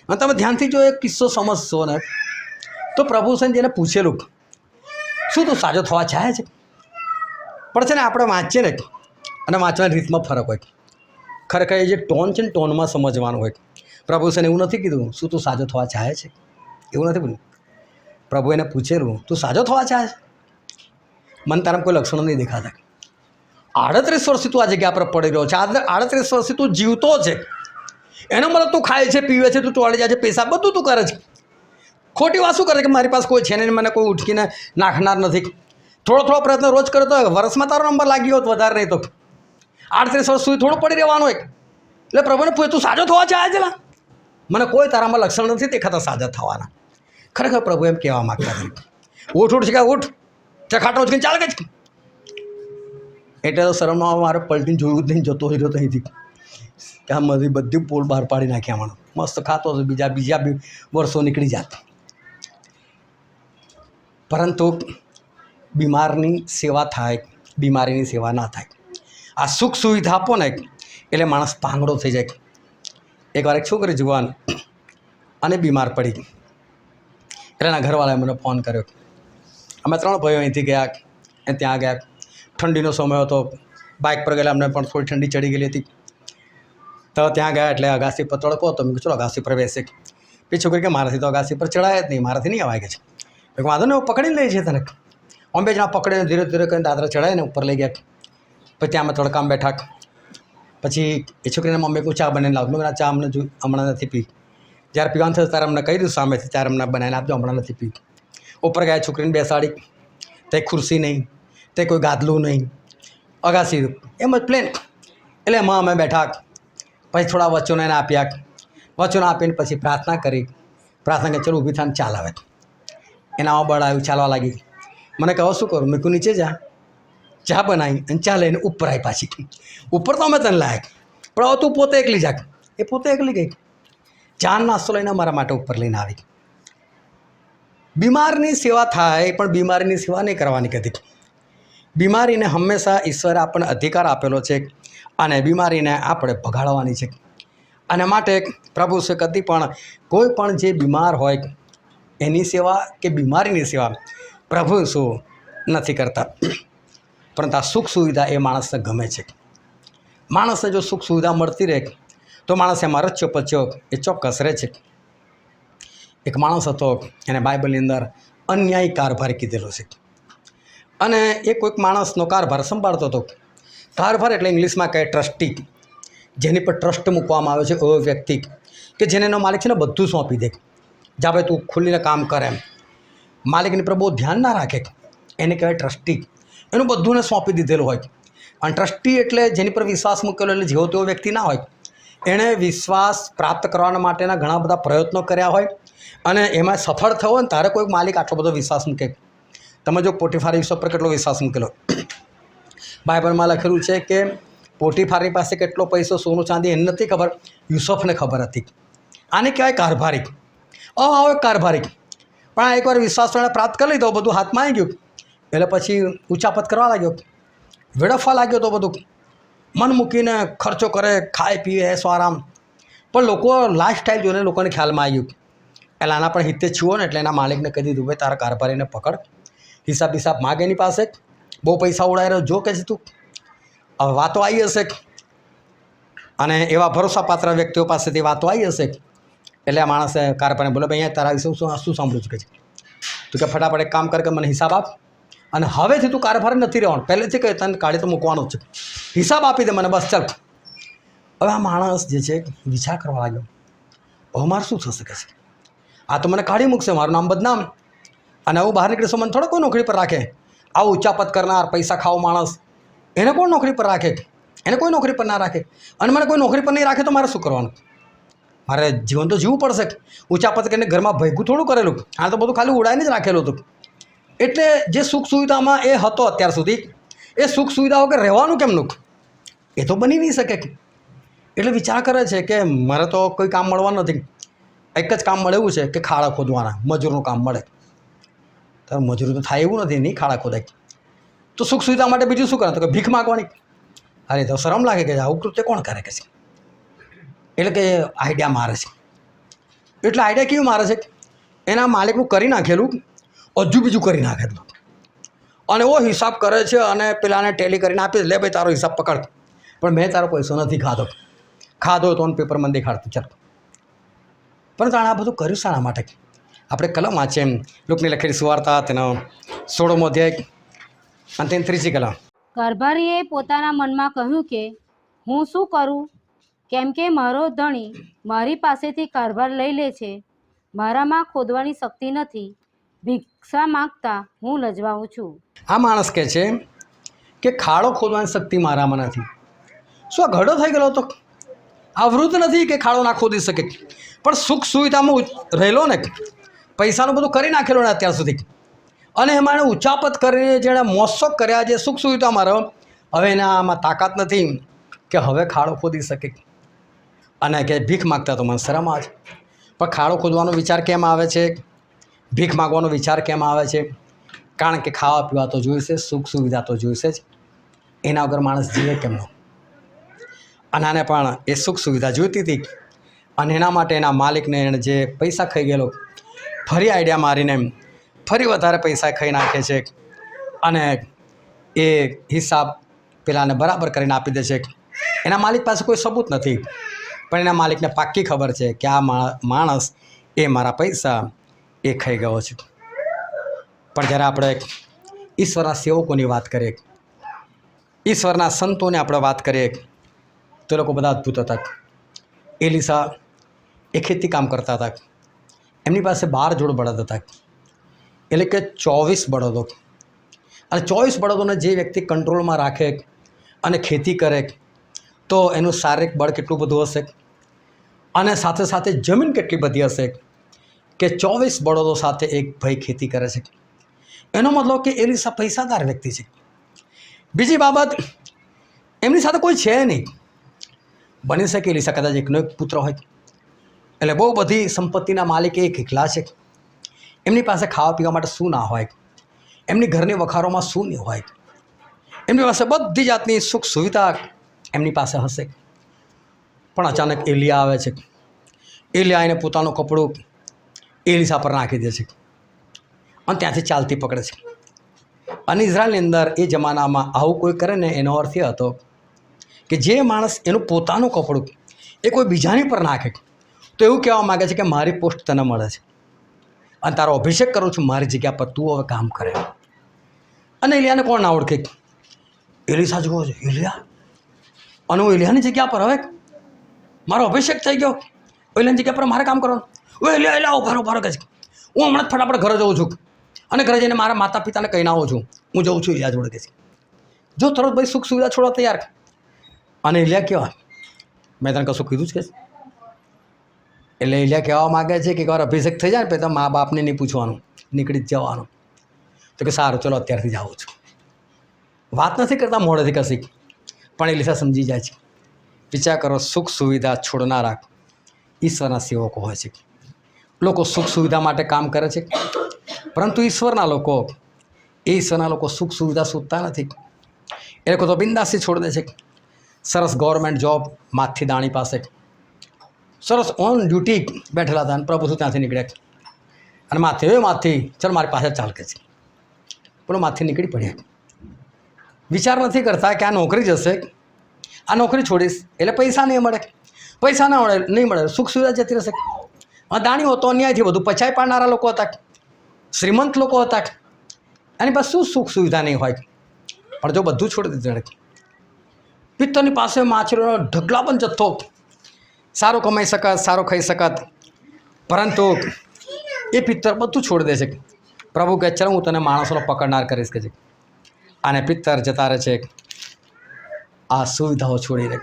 અને તમે ધ્યાનથી જો એક કિસ્સો સમજશો ને તો પ્રભુ જેને પૂછેલું શું તું સાજો થવા ચાહે છે? પણ છે ને આપણે વાંચીએ ને અને વાંચવાની રીતમાં ફરક હોય. ખરેખર એ જે ટોન છે ને ટોનમાં સમજવાનું હોય. પ્રભુ એવું નથી કીધું શું તું સાજો થવા ચાહે છે, એવું નથી બોલ્યું. પ્રભુ એને પૂછેલું તું સાજો થવા ચાહે છે? મને તારા કોઈ લક્ષણો નહીં દેખાતા. 38 વર્ષથી તું આ જગ્યા પર પડી રહ્યો છે, 38 વર્ષથી તું જીવતો છે, એનો મતલબ તું ખાય છે, પીવે છે, તું ટોળી જાય છે, પેશાબ બધું તું કરે છે. ખોટી વાત શું કરે કે મારી પાસે કોઈ છે ને મને કોઈ ઉઠકીને નાખનાર નથી. થોડો પ્રયત્ન રોજ કરતો હોય, વર્ષમાં તારો નંબર લાગી હોત, વધારે નહીં તો 38 વર્ષ સુધી થોડું પડી રહેવાનું એક. એટલે પ્રભુને પૂછે તું સાજો થવા ચાહે છે? મને કોઈ તારામાં લક્ષણ નથી દેખાતા સાજા થવાના. ખરેખર પ્રભુ એમ કહેવા માગતા હતા, ઉઠ શીખા, ઉઠ, ચખાટો ઉચકીને ચાલ ગઈ. એટલે તો શરમમાં મારે પલટીને જોયું જ નહીં, જતો રહ્યો તો અહીંથી. ત્યાં મારી બધી પોલ બહાર પાડી નાખ્યા. મને મસ્ત ખાતો હતો, બીજા બી વર્ષો નીકળી જાત. પરંતુ બીમારની સેવા થાય, બીમારીની સેવા ના થાય. આ સુખ સુવિધા આપો ને એટલે માણસ પાંગડો થઈ જાય. એકવાર એક છોકરી જુવાન અને બીમાર પડી, એટલે એના ઘરવાળાએ મને ફોન કર્યો. અમે 3 ભાઈઓ અહીંથી ગયા અને ત્યાં ગયા. ઠંડીનો સમય હતો, બાઇક પર ગયેલા, અમને પણ થોડી ઠંડી ચડી ગયેલી હતી. તો ત્યાં ગયા એટલે અગાસી પર તડકો હતો. મેં કીધું ચલો અગાસી પર બેસે. પછી છોકરી કે મારાથી તો અગાસી પર ચડાય જ નહીં, મારાથી નહીં અવાય. કે છે વાંધો નહીં, પકડીને લઈ છે તને. અમે 2 જણા પકડીને ધીરે ધીરે કરીને દાદરા ચડાવીને ઉપર લઈ ગયા. પછી ત્યાં અમે તડકામાં બેઠા. પછી એ છોકરીને મમ્મી કોઈ ચા બનાવીને લાવ. મેં ચા અમને હમણાં નથી પી. જ્યારે પીવાનું થશે ત્યારે અમને કહી દઉં સામેથી, ત્યારે અમને બનાવીને આપજો, હમણાં નથી પી. ઉપર ગયા, છોકરીને બેસાડી. તે ખુરશી નહીં, તે કોઈ ગાદલું નહીં, અગાસી એમ જ પ્લેન. એટલે એમાં અમે બેઠા. પછી થોડા વચનો એને આપ્યા. વચનો આપીને પછી પ્રાર્થના કરી. પ્રાર્થના કરી ચલો ઊભી થઈને ચાલ આવે. એનામાં બળ આવ્યું, ચાલવા લાગી. મને કહો શું કરું? મેં કહું નીચે જા, ચા બનાવી અને ચા લઈને ઉપર આવી પાછી. ઉપર તો અમે તને લાયક, પણ હવે તું પોતે એકલી જા. એ પોતે એકલી ગઈ. ચા નાસ્તો લઈને અમારા માટે ઉપર લઈને આવી. બીમારની સેવા થાય, પણ બીમારીની સેવા નહીં કરવાની કદી. બીમારીને હંમેશા ઈશ્વરે આપણને અધિકાર આપેલો છે અને બીમારીને આપણે ભગાડવાની છે. અને માટે પ્રભુ છે કદી પણ કોઈ પણ જે બીમાર હોય એની સેવા કે બીમારીની સેવા પ્રભુ શું નથી કરતા. પરંતુ આ સુખ સુવિધા એ માણસને ગમે છે. માણસને જો સુખ સુવિધા મળતી રહે તો માણસ એમાં રચ્યો પચ્યો એ ચોક્કસ રહે છે. એક માણસ હતો, એને બાઇબલની અંદર અન્યાયી કારભાર કીધેલો છે. અને એ કોઈક માણસનો કારભાર સંભાળતો હતો. કારભાર એટલે ઇંગ્લિશમાં કહે ટ્રસ્ટી, જેની પર ટ્રસ્ટ મૂકવામાં આવે છે. એવો વ્યક્તિ કે જેને એનો માલિક છે ને બધું સોંપી દે. જા ભાઈ તું ખુલ્લીને કામ કરે એમ. માલિકની પર બહુ ધ્યાન ના રાખે, એને કહેવાય ટ્રસ્ટી. એનું બધુંને સોંપી દીધેલું હોય. અને ટ્રસ્ટી એટલે જેની પર વિશ્વાસ મૂકેલો, એટલે જેવો તેવો વ્યક્તિ ના હોય. એણે વિશ્વાસ પ્રાપ્ત કરવા માટેના ઘણા બધા પ્રયત્નો કર્યા હોય અને એમાં સફળ થયો હોય ને તારે કોઈ માલિક આટલો બધો વિશ્વાસ મૂકે. તમે જો પોટીફારી યુસુફ પર કેટલો વિશ્વાસ મૂકેલો. બાઇબલમાં લખેલું છે કે પોટીફારી પાસે કેટલો પૈસો, સોનું ચાંદી એને નથી ખબર, યુસુફને ખબર હતી. આને કહેવાય કારભારી. હવે કારભારી. પણ આ એકવાર વિશ્વાસ પ્રાપ્ત કરી લીધો, બધું હાથમાં આવી ગયું, એટલે પછી ઊંચાપત કરવા લાગ્યો, વેડફવા લાગ્યો. તો બધું મન મૂકીને ખર્ચો કરે, ખાય પીએ, એસો આરામ. પણ લોકો લાઈફ સ્ટાઈલ જોઈને લોકોને ખ્યાલમાં આવ્યું એટલે આના પણ હિતે છુઓ ને. એટલે એના માલિકને કહી દીધું ભાઈ તારા કારભારીને પકડ, હિસાબ માગે એની પાસે. બહુ પૈસા ઉડાઈ રહ્યો જો કે છે તું. હવે વાતો આવી હશે અને એવા ભરોસાપાત્ર વ્યક્તિઓ પાસેથી વાતો આવી હશે. એટલે આ માણસે કારભારીને બોલે ભાઈ અહીંયા તારા વિશે શું સાંભળ્યું છે? કે તું કે ફટાફટ એક કામ કર કે મને હિસાબ આપ અને હવેથી તું કારભારી નથી રહેવાનું. પહેલેથી કહે તને કાઢી તો મૂકવાનો જ છે, હિસાબ આપી દે મને, બસ ચાલ. હવે આ માણસ જે છે વિચાર કરવા લાગ્યો, હવે મારે શું થશે? કે છે આ તો મને કાઢી મૂકશે, મારું નામ બદનામ. અને હું બહાર નીકળીશું, મને થોડો કોઈ નોકરી પર રાખે. આવું ઉચ્ચાપત કરનાર, પૈસા ખાવો માણસ, એને કોણ નોકરી પર રાખે? એને કોઈ નોકરી પર ના રાખે. અને મને કોઈ નોકરી પર નહીં રાખે તો મારે શું કરવાનું? મારે જીવન તો જીવવું પડશે. ઉચ્ચાપત કરીને ઘરમાં ભેગું થોડું કરેલું, આ તો બધું ખાલી ઉડાઈને જ રાખેલું હતું. એટલે જે સુખ સુવિધામાં એ હતો અત્યાર સુધી, એ સુખ સુવિધાઓ કે રહેવાનું કેમનું એ તો બની નહીં શકે. એટલે વિચાર કરે છે કે મારે તો કોઈ કામ મળવાનું નથી. એક જ કામ મળે એવું છે કે ખાડા ખોદવાના, મજૂરનું કામ મળે. તો મજૂરી તો થાય એવું નથી, નહીં ખાડા ખોદાય. તો સુખ સુવિધા માટે બીજું શું કરે? તો કે ભીખ માગવાની. અરે તો શરમ લાગે કે આવું કૃત્ય કોણ કરે? કે છે એટલે કે આઈડિયા મારે છે. એટલે આઈડિયા કેવું મારે છે? એના માલિકનું કરી નાખેલું હજુ બીજું કરી નાખેલું અને એવો હિસાબ કરે છે અને પેલાને ટેલી કરીને આપી લે ભાઈ તારો હિસાબ પકડ, પણ મેં તારો પૈસો નથી ખાધો તો પેપરમાં દેખાડતું ચાલ. પરંતુ આણે આ બધું કર્યું શાના માટે? આપણે કલમ વાંચીએ એમ લોકની લખેલી સુવાર્તા તેનો 16મો અધ્યાય અને તેની 3જી કલમ. કારભારીએ પોતાના મનમાં કહ્યું કે હું શું કરું, કેમ કે મારો ધણી મારી પાસેથી કારભાર લઈ લે છે. મારામાં ખોદવાની શક્તિ નથી, ભિક્ષા માંગતા હું લજવાઉં છું. આ માણસ કહે છે કે ખાડો ખોદવાની શક્તિ મારામાં નથી, શું આ ઘડો થઈ ગયેલો હતો? આ વૃદ્ધ નથી કે ખાડો ના ખોદી શકે, પણ સુખ સુવિધામાં રહેલો ને, પૈસાનું બધું કરી નાખેલો ને અત્યાર સુધી, અને એમાં એને ઉચાપત કરીને જેણે મોજશોખ કર્યા, જે સુખ સુવિધામાં રહ્યો, હવે એનામાં તાકાત નથી કે હવે ખાડો ખોદી શકે. અને કે ભીખ માગતા તો મને શરમ આવે છે. પણ ખાડો ખોદવાનો વિચાર કેમ આવે છે? ભીખ માગવાનો વિચાર કેમ આવે છે? કારણ કે ખાવા પીવા તો જોઈશે, સુખ સુવિધા તો જોઈશે જ. એના વગર માણસ જીવે કેમનો? અને આને પણ એ સુખ સુવિધા જોઈતી હતી, અને એના માટે એના માલિકને એણે જે પૈસા ખાઈ ગયેલો, ફરી આઈડિયા મારીને ફરી વધારે પૈસા ખાઈ નાખે છે, અને એ હિસાબ પેલાને બરાબર કરીને આપી દે છે. એના માલિક પાસે કોઈ સબૂત નથી, પણ એના માલિકને પાક્કી ખબર છે કે આ માણસ એ મારા પૈસા એ ખાઈ ગયો છે. પણ જ્યારે આપણે ઈશ્વરના સેવકોની વાત કરીએ, ઈશ્વરના સંતોને આપણે વાત કરીએ, તો લોકો બધા અદ્ભુત હતા. એલિસા એ ખેતી કામ કરતા હતા. એમની પાસે 12 જોડ બળદ હતા, એટલે કે 24 બળદો. અને 24 બળદોને જે વ્યક્તિ કંટ્રોલમાં રાખે અને ખેતી કરે, તો એનું શારીરિક બળ કેટલું બધું હશે, અને સાથે સાથે જમીન કેટલી બધી હશે કે 24 બળદો સાથે એક ભાઈ ખેતી કરે છે. એનો મતલબ કે એલિસા પૈસાદાર વ્યક્તિ છે. બીજી બાબત, એમની સાથે કોઈ છે નહીં. બની શકે એલિસા કદાચ એકનો એક પુત્ર હોય, એટલે બહુ બધી સંપત્તિના માલિક એક એકલા છે. એમની પાસે ખાવા પીવા માટે શું ના હોય, એમની ઘરની વખારોમાં શું નહીં હોય, એમની પાસે બધી જાતની સુખ સુવિધા એમની પાસે હશે. પણ અચાનક એલિયા આવે છે. એલિયા એને પોતાનું કપડું એલિસા પર નાખી દે છે, અને ત્યાંથી ચાલતી પકડે છે. અને ઇઝરાયલની અંદર એ જમાનામાં આવું કોઈ કરે ને, એનો અર્થ એ હતો કે જે માણસ એનું પોતાનું કપડું એ કોઈ બીજાની પર નાખે, તો એવું કહેવા માગે છે કે મારી પોસ્ટ તને મળે છે, અને તારો અભિષેક કરું છું મારી જગ્યા પર, તું હવે કામ કરે. અને એલિયાને કોણ ના ઓળખે? એલિસા જુઓ છે, એલિયા, અને હું એલિયાની જગ્યા પર હવે મારો અભિષેક થઈ ગયો, એલિયાની જગ્યા પર મારે કામ કરવાનું. એલિયા ઉભારો કહે છે, હું હમણાં જ ફટાફટ ઘરે જઉં છું, અને ઘરે જઈને મારા માતા પિતાને કહીને આવું છું, હું જઉં છું એલિયા જોડે. કહે છે, જો તરત ભાઈ સુખ સુવિધા છોડવા તૈયાર. અને એલિયા કેવા, મેં તને કશું કીધું જ કે? એટલે એલિયા કહેવા માગે છે કે એકવાર અભિષેક થઈ જાય ને પછી મા બાપને નહીં પૂછવાનું, નીકળી જ જવાનું. તો કે સારું, ચલો અત્યારથી જ આવું છું. વાત નથી કરતા મોઢેથી કશી, પણ એલિસા સમજી જાય છે. વિચાર કરો, સુખ સુવિધા છોડનારા ઈશ્વરના સેવકો હોય છે. લોકો સુખ સુવિધા માટે કામ કરે છે, પરંતુ ઈશ્વરના લોકો સુખ સુવિધા શોધતા નથી. એ લોકો તો બિંદાસી છોડી દે છે. સરસ ગવર્મેન્ટ જોબ માથથી દાણી પાસે, સરસ ઓન ડ્યુટી બેઠેલા હતા, અને પ્રભુ ત્યાંથી નીકળ્યા, અને માથી ચાલ મારી પાસે ચાલ કે છે, પણ માથી નીકળી પડ્યા. વિચાર નથી કરતા કે આ નોકરી જશે, આ નોકરી છોડીશ એટલે પૈસા નહીં મળે, પૈસા ના મળે નહીં મળે, સુખ સુવિધા જતી રહેશે. દાણીઓ તો અન્યાયથી બધું પચાઈ પાડનારા લોકો હતા, શ્રીમંત લોકો હતા, એની પાસે શું સુખ સુવિધા નહીં હોય. પણ જો બધું છોડી દીધું, પિત્તરની પાસે માછલીનો ઢગલા પણ જથ્થો, સારું કમાઈ શકત, સારું ખાઈ શકત, પરંતુ એ પિત્તર બધું છોડી દે છે. પ્રભુ કહે, ચાલો હું તને માણસોનો પકડનાર કરીશ કે છે. અને પિત્તર જતા રહે છે આ સુવિધાઓ છોડીને.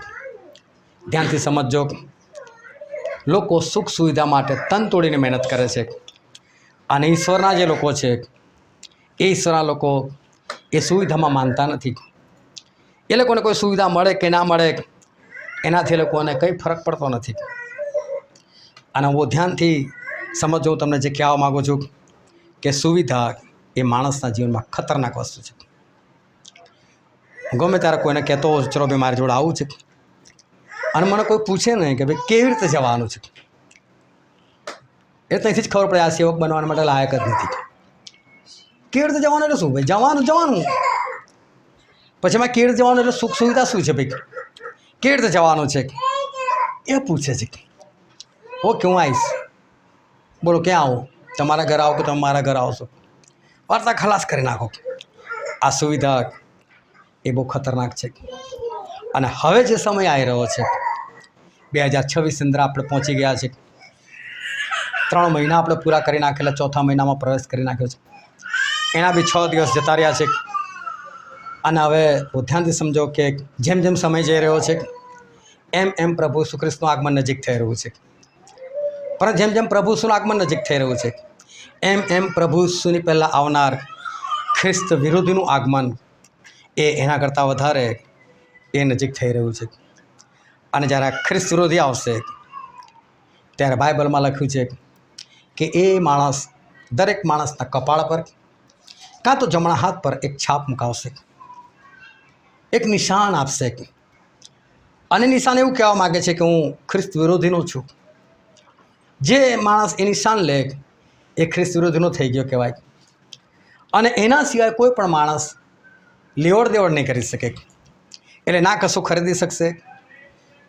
ધ્યાનથી સમજજો, લોકો સુખ સુવિધા માટે તન તોડીને મહેનત કરે છે, અને ઈશ્વરના જે લોકો છે એ ઈશ્વરના લોકો એ સુવિધામાં માનતા નથી. એ લોકોને કોઈ સુવિધા મળે કે ના મળે એનાથી એ લોકોને કંઈ ફરક પડતો નથી. અને હું ધ્યાનથી સમજો, હું તમને જે કહેવા માગું છું કે સુવિધા એ માણસના જીવનમાં ખતરનાક વસ્તુ છે. ગમે ત્યારે કોઈને કહેતો હોઉં, ચલો ભાઈ મારી જોડે આવું છે, અને મને કોઈ પૂછે નહીં કે ભાઈ કેવી રીતે જવાનું છે, એ ત્યાંથી જ ખબર પડે આ સેવક બનવા માટે લાયક જ નથી. કેવી રીતે જવાનું એટલે શું ભાઈ? જવાનું પછી એમાં કેવી રીતે જવાનું એટલે સુખ સુવિધા શું છે ભાઈ? કેવી રીતે જવાનું છે એ પૂછે છે. ઓકે, હું આવીશ, બોલો ક્યાં આવું? તમારા ઘરે આવો કે તમે મારા ઘરે આવશો? વાર્તા ખલાસ કરી નાખો. આ સુવિધા એ બહુ ખતરનાક છે. અને હવે જે સમય આવી રહ્યો છે 2026 અંદર આપણે પહોંચી ગયા છે. 3 મહિના આપણે પૂરા કરી નાખેલા, ચોથા મહિનામાં પ્રવેશ કરી નાખ્યો છે. એના બી 6 દિવસ જતા રહ્યા છે. અને હવે ધ્યાનથી સમજો કે જેમ જેમ સમય જઈ રહ્યો છે એમ પ્રભુ ઈસુ ખ્રિસ્તનું આગમન નજીક થઈ રહ્યું છે. પણ જેમ પ્રભુ ઈસુનું આગમન નજીક થઈ રહ્યું છે એમ પ્રભુ ઈસુની પહેલાં આવનાર ખ્રિસ્ત વિરોધીનું આગમન એના કરતાં વધારે એ નજીક થઈ રહ્યું છે. અને જ્યારે આ ખ્રિસ્ત વિરોધી આવશે ત્યારે બાઇબલમાં લખ્યું છે કે એ માણસ દરેક માણસના કપાળ પર કાં તો જમણા હાથ પર એક છાપ મુકાવશે, એક નિશાન આપશે. અને નિશાન એવું કહેવા માગે છે કે હું ખ્રિસ્ત વિરોધીનો છું. જે માણસ એ નિશાન લે એ ખ્રિસ્ત વિરોધીનો થઈ ગયો કહેવાય. અને એના સિવાય કોઈ પણ માણસ લેવડ દેવડ નહીં કરી શકે. એટલે ના કશું ખરીદી શકશે,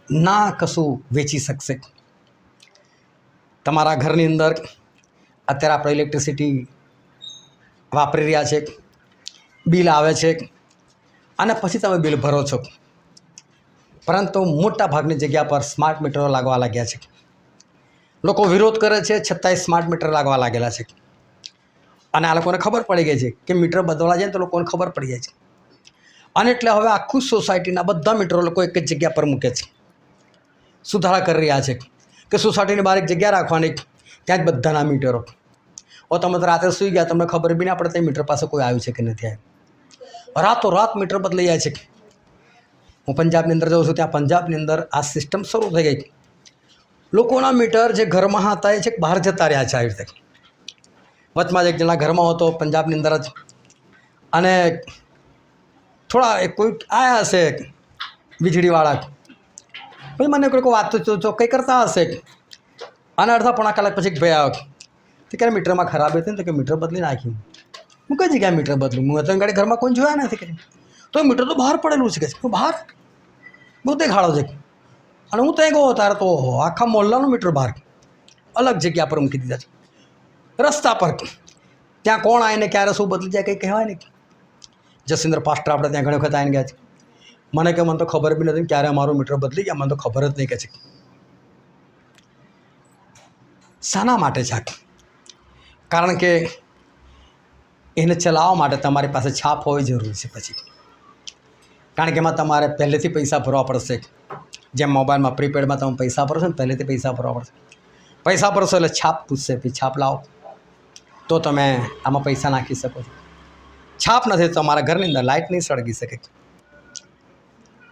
ના કશું વેચી શકશે. તમારા ઘરની અંદર અત્યારે આપણે ઇલેક્ટ્રિસિટી વાપરી રહ્યા છે, બિલ આવે છે અને પછી તમે બિલ ભરો છો. પરંતુ મોટા ભાગની જગ્યા પર સ્માર્ટ મીટરો લાગવા લાગ્યા છે. લોકો વિરોધ કરે છે છતાંય સ્માર્ટ મીટર લાગવા લાગેલા છે. અને આ લોકોને ખબર પડી ગઈ છે કે મીટર બદલવા જાય તો લોકોને ખબર પડી જાય છે. અને એટલે હવે આખું સોસાયટીના બધા મીટરો લોકો એક જ જગ્યા પર મૂકે છે. સુધારા કરી રહ્યા છે કે સોસાયટીની બહાર એક જગ્યા રાખવાની, ત્યાં જ બધાના મીટરો. તમે તો રાત્રે સૂઈ ગયા, તમને ખબર બી ના પડે તે મીટર પાસે કોઈ આવ્યું છે કે નથી આવ્યું. રાતોરાત મીટર બદલાઈ જાય છે. હું પંજાબની અંદર જાઉં છું, ત્યાં પંજાબની અંદર આ સિસ્ટમ શરૂ થઈ ગઈ. લોકોના મીટર જે ઘરમાં હતા એ છે બહાર જતા રહ્યા છે. આવી રીતે વચમાં જ એક જણા ઘરમાં હતો પંજાબની અંદર જ, અને થોડા કોઈ આવ્યા હશે વીજળીવાળા, ભાઈ મને કોઈ વાત તો કંઈ કરતા હશે. અને અડધા પોણા કલાક પછી ભાઈ આવ્યો તો ક્યારે મીટરમાં ખરાબ હતી ને તો કે મીટર બદલી નાખ્યું. હું કઈ જગ્યાએ મીટર બદલ્યું? હું તો ગાડી ઘરમાં કોઈ જોયા નથી કે તો મીટર તો બહાર પડેલું છે કે બહાર બહુ દેખાડો છે. અને હું ત્યાં ગયો ત્યારે તો આખા મોહલ્લાનું મીટર બહાર અલગ જગ્યા પર મૂકી દીધા છે, રસ્તા પર. ત્યાં કોણ આવીને ક્યારે શું બદલી જાય કંઈ કહેવાય નહીં. જસિન્દ્ર પાસ્ટર આપણે ત્યાં ઘણી વખત આવીને ગયા છે. મને કે મને તો ખબર બી નથી ક્યારે અમારું મીટર બદલી ગયા, મને તો ખબર જ નહીં કે છે. શાના માટે છે? કારણ કે એને ચલાવવા માટે તમારી પાસે છાપ હોવી જરૂરી છે. પછી કારણ કે એમાં તમારે પહેલેથી પૈસા ભરવા પડશે. જેમ મોબાઈલમાં પ્રીપેડમાં તમે પૈસા ભરો છો ને, પહેલેથી પૈસા ભરવા પડશે. પૈસા ભરશો એટલે છાપ પૂછશે, પછી છાપ લાવો તો તમે આમાં પૈસા નાખી શકો છો. છાપ નથી તો તમારા ઘરની અંદર લાઇટ નહીં સળગી શકે.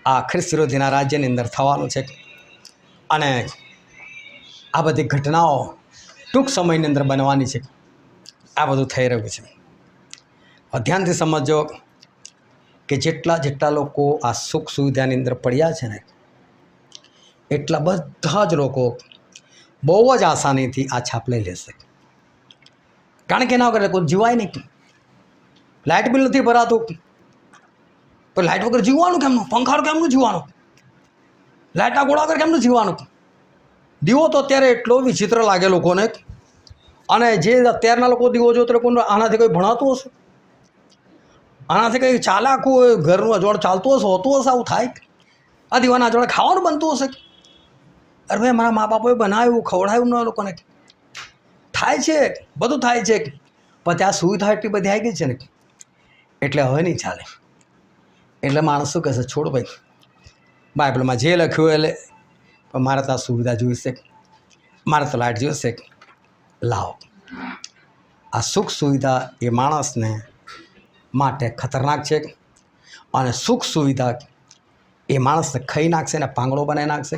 આ ખ્રિસ્ત વિરોધીના રાજ્યની અંદર થવાનું છે. અને આ બધી ઘટનાઓ ટૂંક સમયની અંદર બનવાની છે. આ બધું થઈ રહ્યું છે. ધ્યાનથી સમજો કે જેટલા લોકો આ સુખ સુવિધાની અંદર પડ્યા છે ને, એટલા બધા જ લોકો બહુ જ આસાનીથી આ છાપ લઈ લેશે. કારણ કે એના વગર કોઈ જીવાય નહીં. લાઇટ બિલ નથી ભરાતું, પણ લાઇટ વગર જીવવાનું કેમનું? પંખા કેમનું જીવવાનું? લાઇટના ગોળા વગર કેમનું જીવવાનું? દીવો તો અત્યારે એટલો વિચિત્ર લાગે લોકોને. અને જે અત્યારના લોકો દીવો જો તો લોકોને આનાથી કંઈ ભણાતું હશે, આનાથી કંઈ ચાલે, આખું ઘરનું અજવાળ ચાલતું હશે, હોતું હશે, આવું થાય? આ દીવાના અજવાળે ખાવાનું બનતું હશે? અરે ભાઈ મારા મા બાપોએ બનાવ્યું, ખવડાવ્યું ન લોકોને. થાય છે, બધું થાય છે, પણ ત્યાં સુવિધા એટલી બધી આવી ગઈ છે ને એટલે હવે નહીં ચાલે. એટલે માણસ શું કહેશે? છોડ ભાઈ, બાઇબલમાં જે લખ્યું એટલે પણ મારે તો આ સુવિધા જોઈશે, મારે તો લાઇટ જોઈશે. લાવો. આ સુખ સુવિધા એ માણસને માટે ખતરનાક છે. અને સુખ સુવિધા એ માણસને ખાઈ નાખશે, એને પાંગડો બનાવી નાખશે,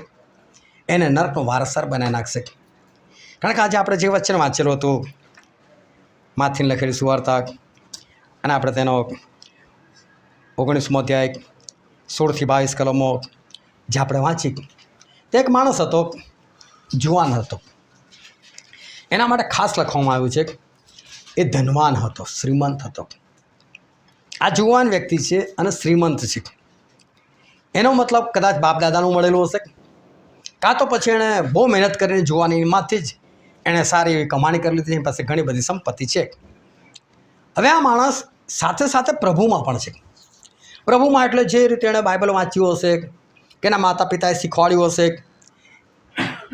એને નરકનો વારસદાર બનાવી નાખશે. કારણ કે આજે આપણે જે વચન વાંચેલું હતું માથીને લખેલી સુવાર્તા, અને આપણે તેનો 19મો અધ્યાય 16 થી 22 કલમો જે આપણે વાંચી, તે એક માણસ હતો, જુવાન હતો. એના માટે ખાસ લખવામાં આવ્યું છે એ ધનવાન હતો, શ્રીમંત હતો. આ જુવાન વ્યક્તિ છે અને શ્રીમંત છે. એનો મતલબ કદાચ બાપ દાદાનું મળેલું હશે, કાં તો પછી એણે બહુ મહેનત કરીને જુવાનીમાંથી જ એણે સારી એવી કમાણી કરી લીધી, એની પાસે ઘણી બધી સંપત્તિ છે. હવે આ માણસ સાથે સાથે પ્રભુમાં પણ છે. પ્રભુમાં એટલે જે રીતે એણે બાઇબલ વાંચ્યું હશે કે એના માતા પિતાએ શીખવાડ્યું હશે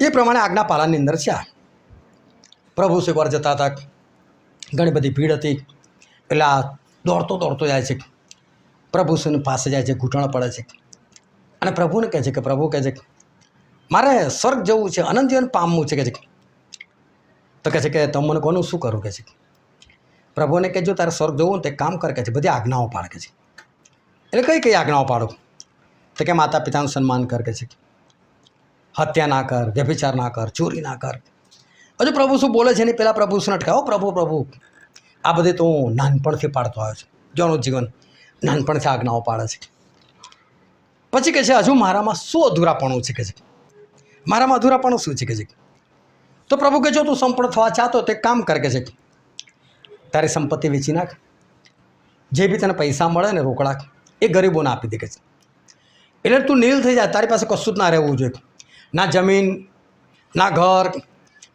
એ પ્રમાણે આજ્ઞા પાલનની અંદર છે. પ્રભુ શીખવાર જતા હતા, ઘણી બધી ભીડ હતી, એટલે આ દોડતો જાય છે, પ્રભુ પાસે જાય છે, ઘૂંટણ પડે છે અને પ્રભુને કહે છે કે પ્રભુ કહે છે મારે સ્વર્ગ જવું છે, અનંત જીવન પામવું છે કે છે. તો કહે છે કે તમે મને કોનું શું કરું કે છે. પ્રભુને કે જો તારે સ્વર્ગ જવું ને તો એક કામ કર કે છે, બધી આજ્ઞાઓ પાડ કે છે. એટલે કઈ કઈ આજ્ઞાઓ પાડો? તો કે માતા પિતાનું સન્માન કર કે છે, હત્યા ના કર, વ્યભિચાર ના કર, ચોરી ના કર. હજુ પ્રભુ શું બોલે છે એની પહેલાં પ્રભુ શું અટકાવો, પ્રભુ આ બધી તો હું નાનપણથી પાડતો આવ્યો છું. જોનું જીવન નાનપણથી આજ્ઞાઓ પાડે છે. પછી કહે છે હજુ મારામાં શું અધૂરાપણું છે કે છે, મારામાં અધૂરાપણું શું છે કે છે. તો પ્રભુ કે જો તું સંપૂર્ણ થવા ચાહતો તો એક કામ કર કે છે, તારી સંપત્તિ વેચી નાખ, જે બી તને પૈસા મળે ને રોકડા એ ગરીબોને આપી દે કે છે. એટલે તું નીલ થઈ જાય, તારી પાસે કશું જ ના રહેવું જોઈએ. ના જમીન, ના ઘર,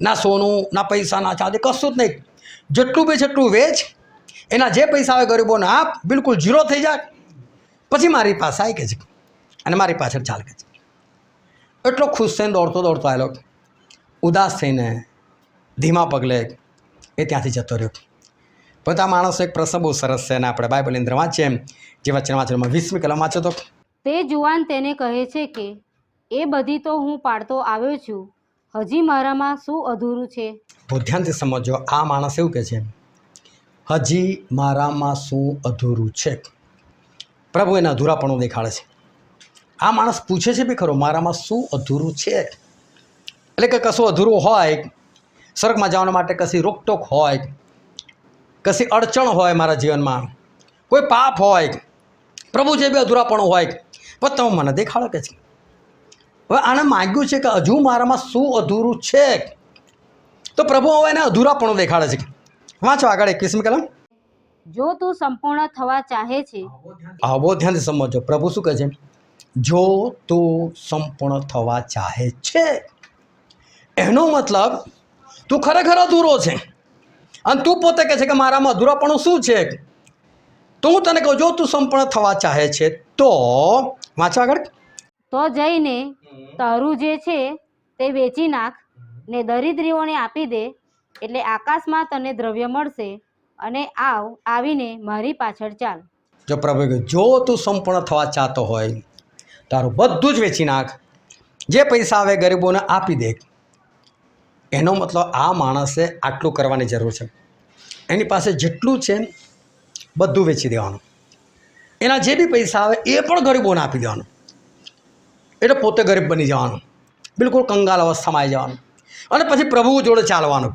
ના સોનું, ના પૈસા, ના ચાંદી, કશું જ નહીં. જેટલું બી જેટલું વેચ, એના જે પૈસા આવે ગરીબોને આપ, બિલકુલ ઝીરો થઈ જાય. પછી મારી પાસે આવી કે છે અને મારી પાછળ ચાલ કે છે. એટલો ખુશ થઈને દોડતો આવેલો, ઉદાસ થઈને ધીમા પગલે એ ત્યાંથી જતો રહ્યો. પણ આ માણસો એક પ્રસંગ બહુ સરસ છે અને આપણે બાઇબલની અંદર વાંચીએ જે વચન વાંચવામાં 20મી કલમ વાંચો તો તે જુવાન તેને કહે છે કે એ બધી તો હું પાડતો આવ્યો છું, હજી મારામાં શું અધૂરું છે? બહુ ધ્યાનથી સમજો. આ માણસ એવું કહે છે હજી મારામાં શું અધૂરું છે. પ્રભુ એને અધૂરાપણું દેખાડે છે. આ માણસ પૂછે છે બી ખરો મારામાં શું અધૂરું છે. એટલે કે કશું અધૂરું હોય, સ્વર્ગમાં જવા માટે કશી રોકટોક હોય, કશી અડચણ હોય મારા જીવનમાં, કોઈ પાપ હોય, પ્રભુ જે બી અધૂરાપણું હોય, પણ તમે મને દેખાડો કે છે. હવે આને માગ્યું છે કે હજુ મારામાં શું અધૂરું છે. તો પ્રભુ હવે એને અધૂરાપણું દેખાડે છે. વાંચો આગળ 21મી કલમ. જો તું સંપૂર્ણ થવા ચાહે છે. હા, બહુ ધ્યાનથી સમજો. પ્રભુ શું કહે છે? જો તું સંપૂર્ણ થવા ચાહે છે, એનો મતલબ તું ખરેખર અધૂરો છે અને તું પોતે કહે છે કે મારામાં અધૂરાપણું શું છે. તો હું તને કહું, જો તું સંપૂર્ણ થવા ચાહે છે તો વાંચો આગળ. તો જઈને તારું જે છે તે વેચી નાખ ને દરિદ્રીઓને આપી દે, એટલે આકાશમાં તને દ્રવ્ય મળશે, અને આવીને મારી પાછળ ચાલ. જો પ્રભુ કહે જો તું સંપૂર્ણ થવા ચાહતો હોય, તારું બધું જ વેચી નાખ, જે પૈસા આવે ગરીબોને આપી દે. એનો મતલબ આ માણસે આટલું કરવાની જરૂર છે. એની પાસે જેટલું છે બધું વેચી દેવાનું, એના જે બી પૈસા આવે એ પણ ગરીબોને આપી દેવાનું. એટલે પોતે ગરીબ બની જવાનું, બિલકુલ કંગાલ અવસ્થામાં આવી જવાનું અને પછી પ્રભુ જોડે ચાલવાનું.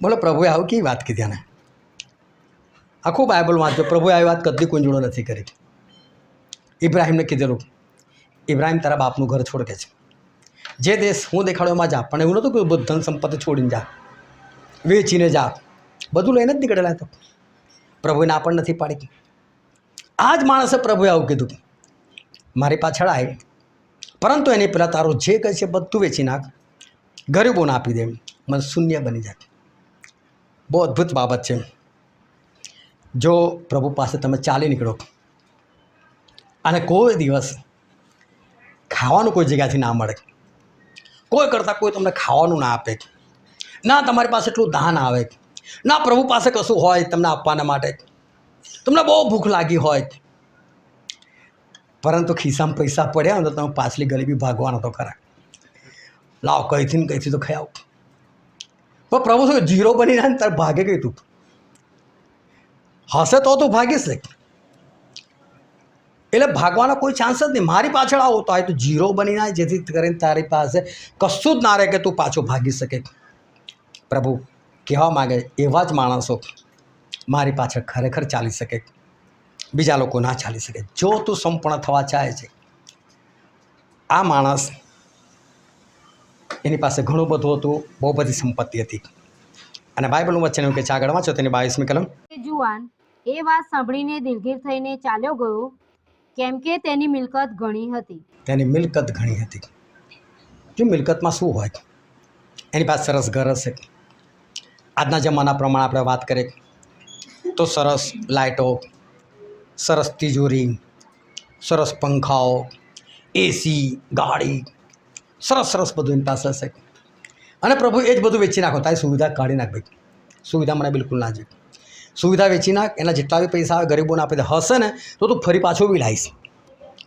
બોલો પ્રભુએ આવું કેવી વાત કીધી આને? આખું બાઇબલ વાંચો, પ્રભુએ આવી વાત કદી કોઈ જોડે નથી કરી. ઇબ્રાહિમને કીધેલું, ઇબ્રાહિમ તારા બાપનું ઘર છોડ કે છે, જે દેશ હું દેખાડો એમાં જા. પણ એવું નહોતું કે બધું ધન સંપત્તિ છોડીને જા, વેચીને જા, બધું લઈને જ નીકળેલા. તો પ્રભુએ ના પણ નથી પાડી. આ જ માણસે પ્રભુએ આવું કીધું, મારી પાછળ આય, પરંતુ એની પહેલાં તારું જે કહે છે બધું વેચી નાખ, ગરીબોને આપી દે, મને શૂન્ય બની જાય. બહુ અદ્ભુત બાબત છે. જો પ્રભુ પાસે તમે ચાલી નીકળો અને કોઈ દિવસ ખાવાનું કોઈ જગ્યાથી ના મળે, કોઈ કરતાં કોઈ તમને ખાવાનું ના આપે, ના તમારી પાસે એટલું દાન આવે, ના પ્રભુ પાસે કશું હોય તમને આપવાના માટે, તમને બહુ ભૂખ લાગી હોય, પરંતુ ખિસ્સામાં પૈસા પડ્યા હોય તો તમે પાછલી ગરીબી ભાગવાનો તો ખરા, લાવ કઈથી તો ખાઈ આવું. પણ પ્રભુ શું જીરો બની રહ્યા ને તારે ભાગે ગઈ તું હશે તો તું ભાગીશ ને. એટલે ભાગવાનો કોઈ ચાન્સ જ નહીં. મારી પાછળ આવો તો આ તું જીરો બની જાય, જેથી કરીને તારી પાસે કશું જ ના રહે કે તું પાછો ભાગી શકે. પ્રભુ કહેવા માગે એવા જ માણસો મારી પાછળ ખરેખર ચાલી શકે, બીજા લોકો ના ચાલી શકે. જો તું સંપૂર્ણ થવા ચાહે છે. આ માણસ એની પાસે ઘણું બધું હતું, બહુ બધી સંપત્તિ હતી અને બાઇબલનું વચન એવું કે છે, આગળ વાંચો તેની 22મી કલમ. જુવાન એ વાત સાંભળીને દિલગીર થઈને ચાલ્યો ગયો, કેમ કે તેની મિલકત ઘણી હતી. તેની મિલકત ઘણી હતી. જો મિલકતમાં શું હોય? એની પાસે સરસ ઘર હશે. આજના જમાના પ્રમાણે આપણે વાત કરીએ તો સરસ લાઇટો, સરસ તિજોરી, સરસ પંખાઓ, એસી, ગાડી, સરસ બધું એની પાસે હશે. અને પ્રભુ એ જ બધું વેચી નાખો, તારી સુવિધા કાઢી નાખ ભાઈ, સુવિધા મને બિલકુલ ના જોઈએ. સુવિધા વેચી નાખ, એના જેટલા બી પૈસા આવે ગરીબોને આપી દે. હશે ને તો તું ફરી પાછો બી લાવીશ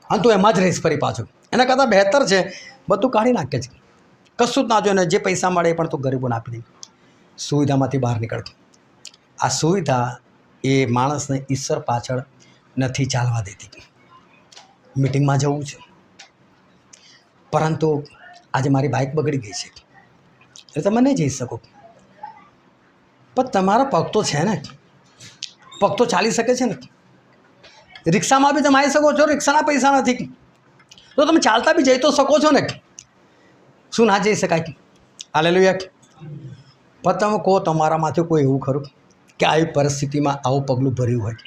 અને તું એમાં જ રહીશ ફરી પાછો. એના કરતાં બહેતર છે બધું કાઢી નાખે છે, કશું જ ના જોઈએ, ને જે પૈસા મળે એ પણ તું ગરીબોને આપી દે. સુવિધામાંથી બહાર નીકળ. આ સુવિધા એ માણસને ઈશ્વર પાછળ નથી ચાલવા દેતી. મિટિંગમાં જવું છે, પરંતુ આજે મારી બાઇક બગડી ગઈ છે એટલે તમે નહીં જઈ શકો, પણ તમારા પગ તો છે ને, પગ તો ચાલી શકે છે ને. રિક્ષામાં બી તમે આવી શકો છો, રિક્ષાના પૈસા નથી તો તમે ચાલતા બી જઈ તો શકો છો ને. શું ના જઈ શકાય? હાલેલુયા. પણ તમે કહો તમારામાંથી કોઈ એવું ખરું કે આવી પરિસ્થિતિમાં આવું પગલું ભર્યું હોય?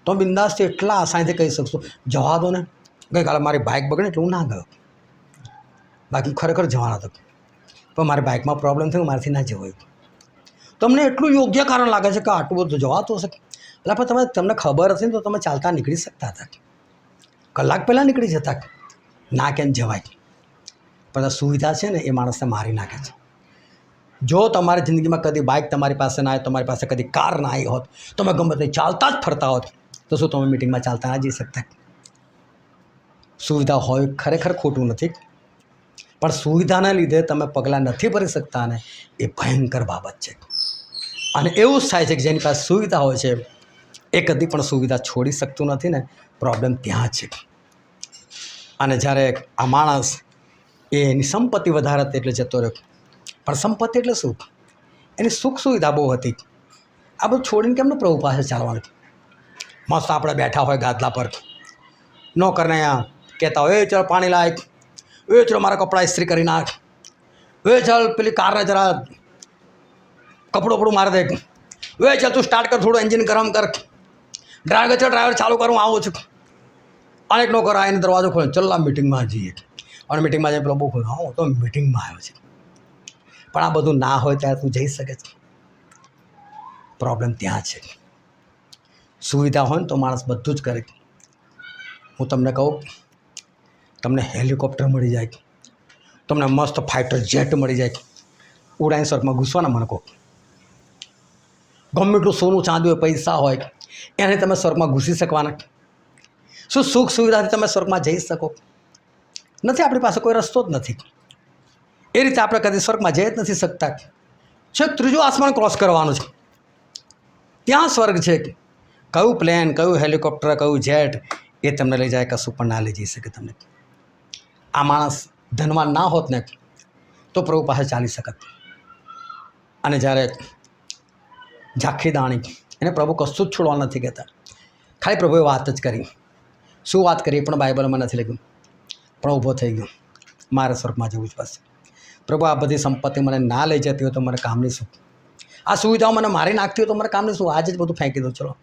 તો બિંદાસથી એટલા આસાનીથી કહી શકશો, જવા દો ને, ગઈકાલે મારી બાઇક બગડી એટલે હું ના ગયો, બાકી ખરેખર જવાના હતો, પણ મારી બાઇકમાં પ્રોબ્લેમ થયો, મારાથી ના જવાયું. તમને એટલું યોગ્ય કારણ લાગે છે કે આટલું બધું જવાતું હશે, એટલે પણ તમને ખબર હશે ને તો તમે ચાલતા નીકળી શકતા હતા, કલાક પહેલાં નીકળી જતા. ના કેમ જવાય? પણ આ સુવિધા છે ને એ માણસને મારી નાખે છે. જો તમારી જિંદગીમાં કદી બાઇક તમારી પાસે ના આવે, તમારી પાસે કદી કાર ના આવી હોત, તમે ગમે તે ચાલતા જ ફરતા હોત, તો શું તમે મિટિંગમાં ચાલતા ના જઈ શકતા? સુવિધા હોય ખરેખર ખોટું નથી, પણ સુવિધાના લીધે તમે પગલાં નથી ભરી શકતા ને એ ભયંકર બાબત છે. અને એવું જ થાય છે કે જેની પાસે સુવિધા હોય છે એ કદી પણ સુવિધા છોડી શકતું નથી ને, પ્રોબ્લેમ ત્યાં છે. અને જ્યારે આ માણસ એની સંપત્તિ વધારે હતી એટલે જતો રહ્યો, પણ સંપત્તિ એટલે શું? એની સુખ સુવિધા બહુ હતી. આ બધું છોડીને કેમનું પ્રભુ પાસે ચાલવાનું? મસ્ત આપણે બેઠા હોય ગાદલા પર, નોકરને અહીંયા કહેતા હોય, એ ચાલ પાણી લાયક, એ ચાલો મારા કપડાં ઇસ્ત્રી કરી નાખ, એ ચાલ પેલી કારને જરા કપડું બપડું મારી દે, એ ચાલ તું સ્ટાર્ટ કર, થોડું એન્જિન ગરમ કર, ડ્રાઈવર ચાલ ડ્રાઈવર ચાલુ કરું, આવું છું. અનેક નોકર આવીને દરવાજો ખોલે, ચલ આ મિટિંગમાં જઈએ. અને મિટિંગમાં જઈને પેલો બહુ ખોલે, હા હું તો મિટિંગમાં આવ્યો છે. પણ આ બધું ના હોય ત્યારે તું જઈ શકે છે? પ્રોબ્લેમ ત્યાં છે. સુવિધા હોય ને તો માણસ બધું જ કરે. હું તમને કહું, તમને હેલિકોપ્ટર મળી જાય, તમને મસ્ત ફાઇટર જેટ મળી જાય, ઉડાઈને સ્વર્ગમાં ઘૂસવાના મને કહો. ગમે એટલું સોનું ચાંદી હોય, પૈસા હોય, એને તમે સ્વર્ગમાં ઘૂસી શકવાના? શું સુખ સુવિધાથી તમે સ્વર્ગમાં જઈ શકો? નથી. આપણી પાસે કોઈ રસ્તો જ નથી. એ રીતે આપણે કદી સ્વર્ગમાં જઈ જ નથી શકતા. છેક ત્રીજું આસમાન ક્રોસ કરવાનું છે, ત્યાં સ્વર્ગ છે. કયું પ્લેન, કયું હેલિકોપ્ટર, કયું જેટ એ તમને લઈ જાય? કશું પણ ના લઈ જઈ શકે તમને. આ માણસ ધનવાન ના હોત ને તો પ્રભુ પાસે ચાલી શકત. અને જ્યારે ઝાંખી દાણી, એને પ્રભુ કશું જ છોડવા નથી કહેતા, ખાલી પ્રભુએ વાત જ કરી. શું વાત કરી પણ બાઇબલમાં નથી લખ્યું, પણ ઊભો થઈ ગયો, મારે સ્વર્ગમાં જવું જ પડશે. પ્રભુ આ બધી સંપત્તિ મને ના લઈ જતી હોય તો મને કામની શું? આ સુવિધાઓ મને મારી નાખતી હોય તો મને કામની શું? આજે જ બધું ફેંકી દઉં. ચલો,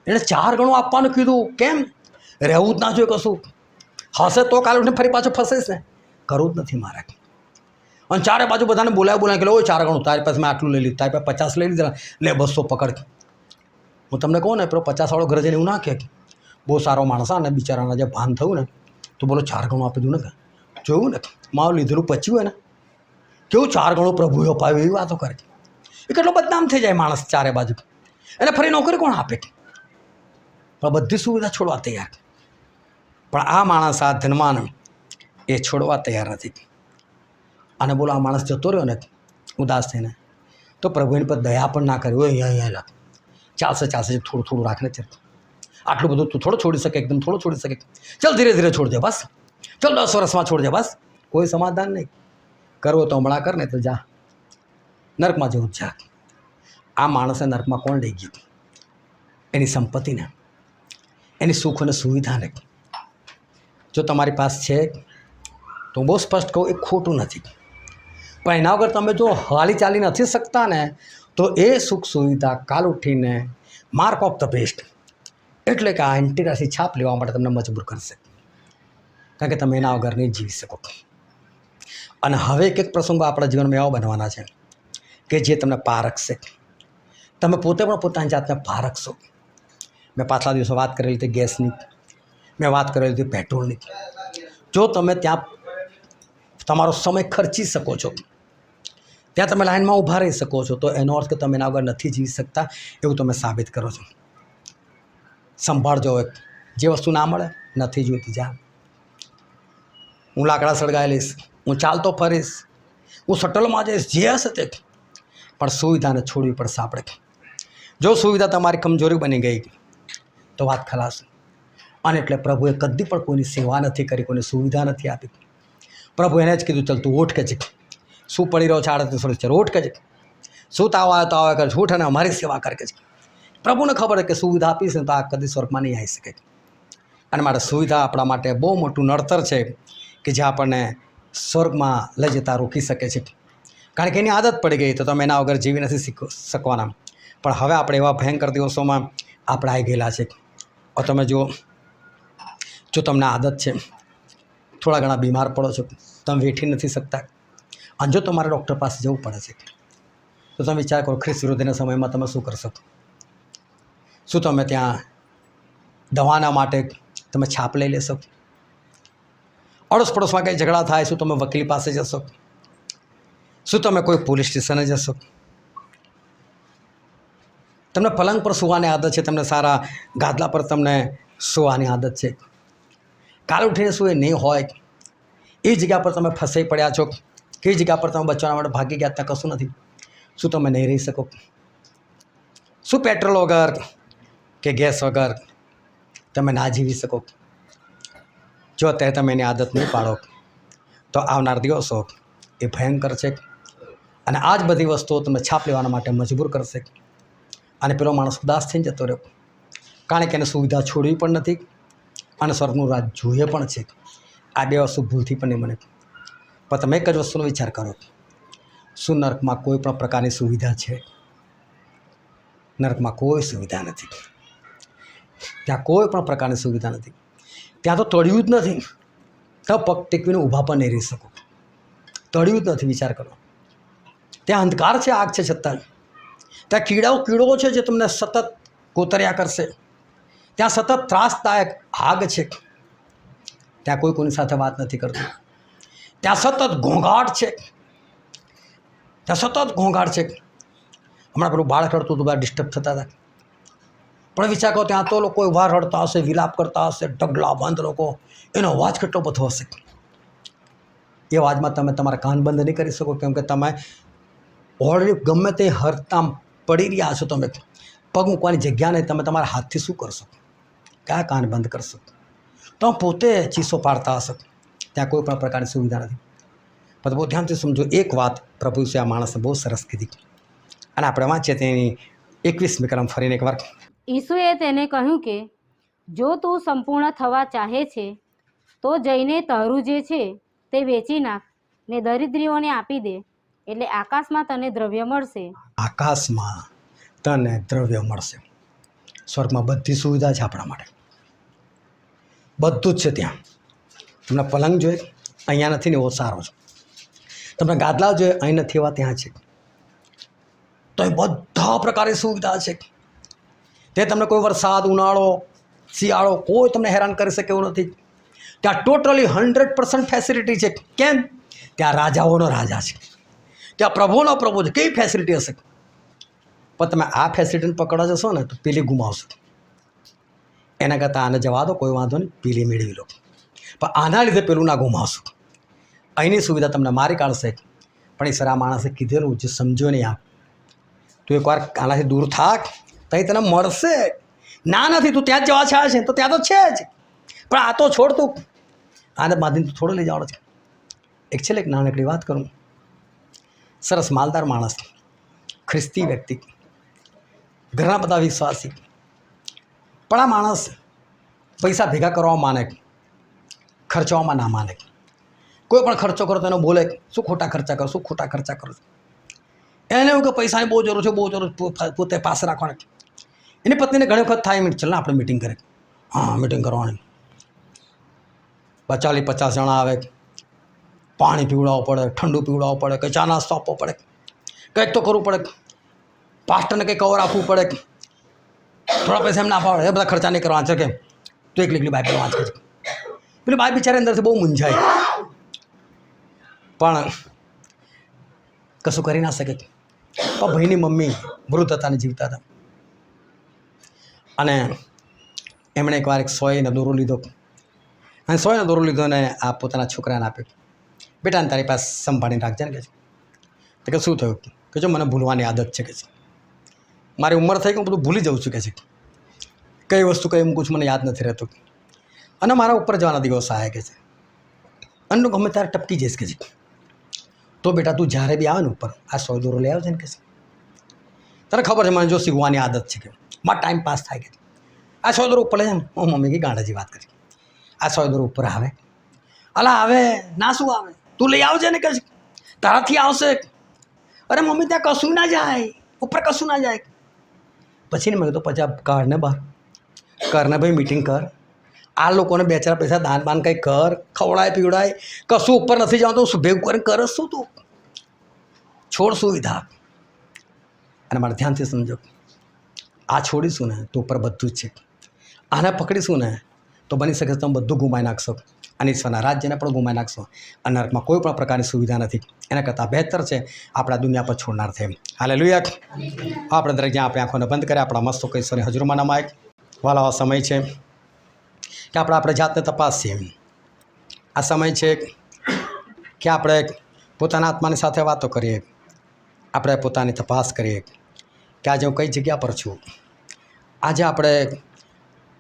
એણે 4 ગણું આપવાનું કીધું. કેમ? રહેવું જ ના જોઈએ કશું. હશે તો કાલે ઉઠીને ફરી પાછો ફસાઈશ ને. કરવું જ નથી મારે. અને ચારે બાજુ બધાને બોલાવી કે ઓ 4 ગણું તારી પાસે મેં આટલું લઈ લીધું, તારી પાસે 50 લઈ લીધા, લે 200 પકડ. હું તમને કહું ને, પેલો 50વાળો ઘરે જઈને એવું ના કહે, બહુ સારો માણસ અને બિચારાના જે ભાન થયું ને તો બોલો 4 ગણું આપી દઉં ને. જોયું ને, મારું લીધેલું પચ્યું હોય ને, કેવું 4 ગણું પ્રભુએ અપાવ્યું, એવી વાતો કરે. એ કેટલો બદનામ થઈ જાય માણસ ચારે બાજુ. એને ફરી નોકરી કોણ આપે? પણ બધી સુવિધા છોડવા તૈયાર. પણ આ માણસ, આ ધનવાન, એ છોડવા તૈયાર નથી. અને બોલો આ માણસ જતો રહ્યો ને ઉદાસ થઈને, તો પ્રભુ એની પર દયા પણ ના કરી. હોય અહીંયા ચાલશે થોડું થોડું રાખને. ચાલ, આટલું બધું તું થોડું છોડી શકે, એકદમ થોડું છોડી શકે. ચાલ ધીરે ધીરે છોડજે, બસ. ચાલ 10 વર્ષમાં છોડજે, બસ. કોઈ સમાધાન નહીં. કરવો તો હમણાં કર, ને તો જા, નર્કમાં જવું જા. આ માણસને નર્કમાં કોણ લઈ ગયું? એની સંપત્તિને, એની સુખ અને સુવિધાને. જો તમારી પાસે છે તો હું બહુ સ્પષ્ટ કહું, એ ખોટું નથી. પણ એના વગર તમે જો હાલી ચાલી નથી શકતા ને, તો એ સુખ સુવિધા કાલ ઉઠીને માર્ક ઓફ ધ બેસ્ટ, એટલે કે આ એન્ટીરાસી છાપ લેવા માટે તમને મજબૂર કરશે. કારણ કે તમે એના વગર નહીં જીવી શકો. અને હવે એક પ્રસંગો આપણા જીવનમાં એવા બનવાના છે કે જે તમને પારખશે. તમે પોતે પણ પોતાની જાતને પારખશો. મેં પાછલા દિવસો વાત કરેલી હતી ગેસની, મેં વાત કરેલી હતી પેટ્રોલની. જો તમે ત્યાં તમારો સમય ખર્ચી શકો છો, ત્યાં તમે લાઇનમાં ઊભા રહી શકો છો, તો એનો અર્થ કે તમે એના વગર નથી જીવી શકતા એવું તમે સાબિત કરો છો. સંભાળજો, જે વસ્તુ ના મળે નથી જોઈતી જા, હું લાકડા સળગાવી લઈશ, હું ચાલતો ફરીશ, હું શટલમાં જઈશ, જે હશે તે, પણ સુવિધાને છોડવી પડશે આપણે. જો સુવિધા તમારી કમજોરી બની ગઈ તો વાત ખલાસ. અને એટલે પ્રભુએ કદી પણ કોઈની સેવા નથી કરી, કોઈને સુવિધા નથી આપી. પ્રભુ એને જ કીધું, ચાલ તું ઉઠ કે છે, શું પડી રહ્યો છે 38 વર્ષ, ચાલ ઉઠ કે છે, શું તાવ આવે તો આવે કરે, ઉઠ અને અમારી સેવા કરે કે છે. પ્રભુને ખબર છે કે સુવિધા આપીશ ને તો આ કદી સ્વર્ગમાં નહીં આવી શકે. અને માટે સુવિધા આપણા માટે બહુ મોટું નડતર છે કે જે આપણને સ્વર્ગમાં લઈ જતા રોકી શકે છે. કારણ કે એની આદત પડી ગઈ તો તમે એના વગર જીવી નથી શકવાના. પણ હવે આપણે એવા ભયંકર દિવસોમાં આપણે આવી ગયેલા છે. તમે જુઓ, જો તમને આદત છે, થોડા ઘણા બીમાર પડો છો, તમે વેઠી નથી શકતા, અને જો તમારે ડૉક્ટર પાસે જવું પડે છે તો તમે વિચાર કરો ખ્રિસ્ત વિરોધીના સમયમાં તમે શું કરશો? શું તમે ત્યાં દવાના માટે તમે છાપ લઈ લેશો? અડોશ પડોશમાં કંઈ ઝઘડા થાય, શું તમે વકીલ પાસે જશો? શું તમે કોઈ પોલીસ સ્ટેશને જશો? તમને પલંગ પર સૂવાની આદત છે, તમને સારા ગાદલા પર તમને સૂવાની આદત છે, કાલે ઉઠીને શું એ નહીં હોય, એ જગ્યા પર તમે ફસાઈ પડ્યા છો, કઈ જગ્યા પર તમે બચવાના માટે ભાગી ગયા, ત્યાં કશું નથી, શું તમે નહીં રહી શકો? શું પેટ્રોલ વગર કે ગેસ વગર તમે ના જીવી શકો? જો અત્યારે તમે એની આદત નહીં પાડો તો આવનાર દિવસો એ ભયંકર છે. અને આ જ બધી વસ્તુઓ તમને છાપ લેવાના માટે મજબૂર કરશે. અને પેલો માણસ ઉદાસ થઈને જતો રહ્યો, કારણ કે એને સુવિધા છોડવી પણ નથી અને સ્વર્ગનું રાજ જોઈએ પણ છે. આ બે વસ્તુ ભૂલથી પણ નહીં બને. પણ તમે એક જ વસ્તુનો વિચાર કરો, શું નર્કમાં કોઈ પણ પ્રકારની સુવિધા છે? નર્કમાં કોઈ સુવિધા નથી. ત્યાં કોઈ પણ પ્રકારની સુવિધા નથી. ત્યાં તો તળિયું જ નથી, તો પગ ટેકવીને ઊભા પણ નહીં રહી શકો. તળિયું જ નથી, વિચાર કરો. ત્યાં અંધકાર છે, આગ છે, છતાં ત્યાં કીડો છે જે તમને સતત કોતર્યા કરશે. ત્યાં સતત ત્રાસદાયક આગ છે. ત્યાં કોઈ કોઈની સાથે વાત નથી કરતું. ત્યાં સતત ઘોંઘાટ છે. હમણાં પેલું બાળક રડતું હતું, બધા ડિસ્ટર્બ થતા હતા. પણ વિચાર કરો, ત્યાં તો લોકો વાર રડતા હશે, વિલાપ કરતા હશે, ઢગલા બંધ લોકો, એનો અવાજ કેટલો બધો હશે. એ અવાજમાં તમે તમારા કાન બંધ નહીં કરી શકો, કેમ કે તમે ઓલરેડી ગમે તે હરતામ પડી રહ્યા છો. તમે પગ મૂકવાની જગ્યા નહીં, તમે તમારા હાથથી શું કરશો? કયા કાન બંધ કરશો? તમે પોતે ચીસો પાડતા હશો. ત્યાં કોઈ પણ પ્રકારની સુવિધા નથી. પણ બહુ ધ્યાનથી સમજો, એક વાત પ્રભુ છે આ માણસે બહુ સરસ કીધી, અને આપણે વાંચીએ તેની 21મી કલમ ફરીને એકવાર. ઈસુએ તેને કહ્યું કે જો તું સંપૂર્ણ થવા ચાહે છે તો જઈને તારું જે છે તે વેચી નાખ ને દરિદ્રીઓને આપી દે, એટલે આકાશમાં તને દ્રવ્ય મળશે. આકાશમાં તને દ્રવ્ય મળશે. સ્વર્ગમાં બધી સુવિધા છે આપણા માટે, બધું જ છે ત્યાં. તમને પલંગ જોઈએ, અહીંયા નથી ને એવો સારો છે. તમને ગાદલા જોઈએ, અહીં નથી એવા ત્યાં છે. તો એ બધા પ્રકારની સુવિધા છે. તે તમને કોઈ વરસાદ, ઉનાળો, શિયાળો કોઈ તમને હેરાન કરી શકે એવું નથી. ત્યાં ટોટલી 100% ફેસિલિટી છે. કેમ? ત્યાં રાજાઓનો રાજા છે, ત્યાં પ્રભુનો પ્રભુ છે. કેવી ફેસિલિટી હશે? પણ તમે આ ફેસિલિટીને પકડવા જશો ને તો પેલી ગુમાવશો. એના કરતાં આને જવા દો, કોઈ વાંધો નહીં, પેલી મેળવી લો. પણ આના લીધે પેલું ના ગુમાવશો. અહીંની સુવિધા તમને મારી કાઢશે. પણ એ સરા માણસે કીધેલું, જે સમજો નહીં આપ, તું એકવાર આનાથી દૂર થાક, ત્યાં તને મળશે. ના નથી, તું ત્યાં જ જવા છે તો ત્યાં તો છે જ, પણ આ તો છોડ. તું આને બાંધીને થોડો લઈ જવાનો છે. એક છેલ્લે એક નાનકડી વાત કરું. સરસ માલદાર માણસ, ખ્રિસ્તી વ્યક્તિ, ઘણા બધા વિશ્વાસી, પણ આ માણસ પૈસા ભેગા કરવામાં માને, ખર્ચવામાં ના માને. કોઈ પણ ખર્ચો કરો તો એને બોલે શું ખોટા ખર્ચા કરો, શું ખોટા ખર્ચા કરો. એને એવું કે પૈસાની બહુ જરૂર છે, પોતે પાસે રાખવાના. એની પત્નીને ઘણી વખત થાય, ચાલ ને આપણે મિટિંગ કરીએ. હા, મિટિંગ કરવાની. 40-50 જણા આવે, પાણી પીવડાવવું પડે, ઠંડુ પીવડાવવું પડે, કંઈ ચા નાસ્તો આપવો પડે, કંઈક તો કરવું પડે, પાસ્ટરને કંઈ કવર આપવું પડે, થોડા પૈસા એમ ના આપવા પડે. એ બધા ખર્ચા નહીં કરવાના છે. કેમ? તું એકલી બાઇબલ વાંચે છે. પેલી બાઈ બિચારી અંદરથી બહુ મૂંઝાય, પણ કશું કરી ના શકે. પણ ભાઈની મમ્મી વૃદ્ધ હતા ને જીવતા હતા, અને એમણે એકવાર એક 100 દોરો લીધો અને સોયનો દોરો લીધો અને આ પોતાના છોકરાને આપ્યો. બેટાને તારી પાસે સંભાળીને રાખજે ને કે છે. તો કે શું થયું? કે જો મને ભૂલવાની આદત છે કે છે. મારી ઉંમર થઈ કે હું બધું ભૂલી જાઉં છું કે છે. કઈ વસ્તુ કઈ મૂકું છું મને યાદ નથી રહેતું. અને મારા ઉપર જવાના દિવસ આવે કે છે. અને ગમે ત્યારે ટપકી જઈશ કે છે. તો બેટા તું જ્યારે બી આવે ને ઉપર આ સોય દોરો લઈ આવજે ને કે છે. તને ખબર છે મને જો શીખવાની આદત છે કે મારો ટાઈમ પાસ થાય કે આ સોય દોરો ઉપર લઈ જાય ને હું મમ્મી કે ગાંડાજી વાત કરી. આ સોય દોરો ઉપર આવે અલા આવે ના શું આવે તું લઈ આવજે ને કે છે. તારાથી આવશે. અરે મમ્મી ત્યાં કશું ના જાય ઉપર કશું ના જાય. પછી ને મેં કીધું પછી કાઢને બહાર કરને ભાઈ મીટિંગ કર. આ લોકોને બે ચાર પૈસા દાન બાન કંઈ કર ખવડાય પીવડાય કશું ઉપર નથી જવાનું શું ભેગું કરીને કરસ શું તું છોડ સુવિધા. અને મારે ધ્યાનથી સમજો આ છોડીશું ને તો ઉપર બધું જ છે. આને પકડીશું ને તો બની શકે તમે બધું ગુમાવી નાખશો અને ઈશ્વરના રાજ્યને પણ ગુમાવી નાખશો અને નરકમાં કોઈ પણ પ્રકારની સુવિધા નથી. એના કરતાં બહેતર છે આપણા દુનિયા પર છોડનાર છે. હાલેલુયા. આપણે દરેક જ્યાં આપણે આંખોને બંધ કરે આપણા મસ્તો ઈશ્વરની હજુરમાં નમાય. વાલા સમય છે કે આપણે જાતને તપાસીએ. આ સમય છે કે આપણે પોતાના આત્માની સાથે વાતો કરીએ. આપણે પોતાની તપાસ કરીએ કે આજે હું કઈ જગ્યા પર છું. આજે આપણે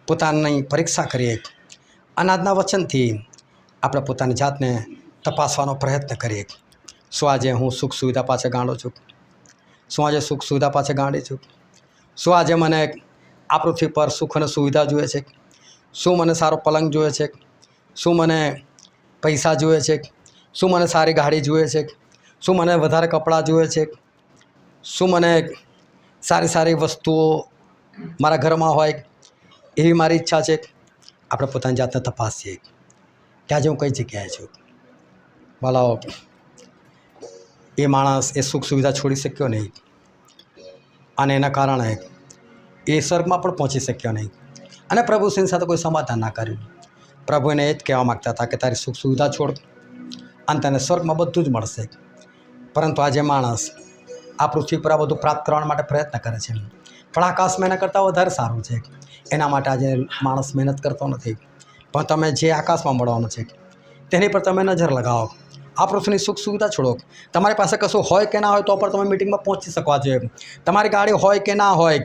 પોતાની પરીક્ષા કરીએ અને આજના વચનથી આપણે પોતાની જાતને તપાસવાનો પ્રયત્ન કરીએ. શું આજે હું સુખ સુવિધા પાછળ ગાંડો છું? શું આજે સુખ સુવિધા પાછળ ગાંડી છું? શું આજે મને આ પૃથ્વી પર સુખ અને સુવિધા જોઈએ છે? શું મને સારો પલંગ જોઈએ છે? શું મને પૈસા જોઈએ છે? શું મને સારી ગાડી જોઈએ છે? શું મને વધારે કપડાં જોઈએ છે? શું મને સારી સારી વસ્તુઓ મારા ઘરમાં હોય એવી મારી ઈચ્છા છે? આપણે પોતાની જાતને તપાસીએ કે આજે હું કઈ જગ્યાએ છું. બોલો એ માણસ એ સુખ સુવિધા છોડી શક્યો નહીં અને એના કારણે એ સ્વર્ગમાં પણ પહોંચી શક્યો નહીં અને પ્રભુ શ્રી સાથે કોઈ સમાધાન ના કર્યું. પ્રભુ એને એ જ કહેવા માગતા હતા કે તારી સુખ સુવિધા છોડ અને તને સ્વર્ગમાં બધું જ મળશે. પરંતુ આજે માણસ આ પૃથ્વી પર આ બધું પ્રાપ્ત કરવા માટે પ્રયત્ન કરે છે પણ આકાશમાં એના કરતાં વધારે સારું છે. એના માટે આજે માણસ મહેનત કરતો નથી. પણ તમે જે આકાશમાં મળવાનું છે તેની પર તમે નજર લગાવો. આ પૃથ્વીની સુખ સુવિધા છોડો. તમારી પાસે કશું હોય કે ના હોય તો પણ તમે મિટિંગમાં પહોંચી શકવા જોઈએ. તમારી ગાડી હોય કે ના હોય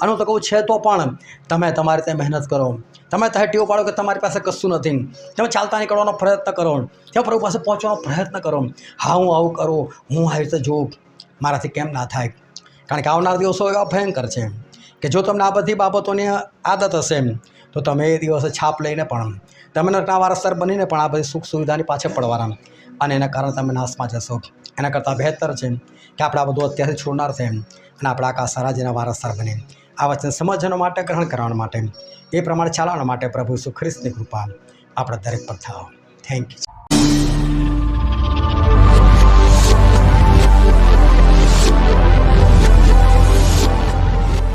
અને હું તો કહું છે તો પણ તમે તમારી રીતે મહેનત કરો. તમે ટેવ પાડો કે તમારી પાસે કશું નથી. તમે ચાલતા નીકળવાનો પ્રયત્ન કરો. તમે પ્રભુ પાસે પહોંચવાનો પ્રયત્ન કરો. હા હું આવું કરું હું આવી રીતે જોઉં મારાથી કેમ ના થાય. કારણ કે આવનાર દિવસો એવા ભયંકર છે કે જો તમને આ બધી બાબતોની આદત હશે તો તમે એ દિવસે છાપ લઈને પણ તમે નરકના વારસદાર બનીને પણ આ બધી સુખ સુવિધાની પાછળ પડવાના અને એના કારણે તમે નાશમાં જશો. એના કરતાં બહેતર છે કે આપણે આ બધું અત્યારથી છોડનાર છે અને આપણે આકાશ રાજ્યના વારસદાર બની આ વચન સમજવા માટે ગ્રહણ કરવા માટે એ પ્રમાણે ચાલવા માટે પ્રભુ ઈસુ ખ્રિસ્તની કૃપા આપણા દરેક પર થાવ. Thank you.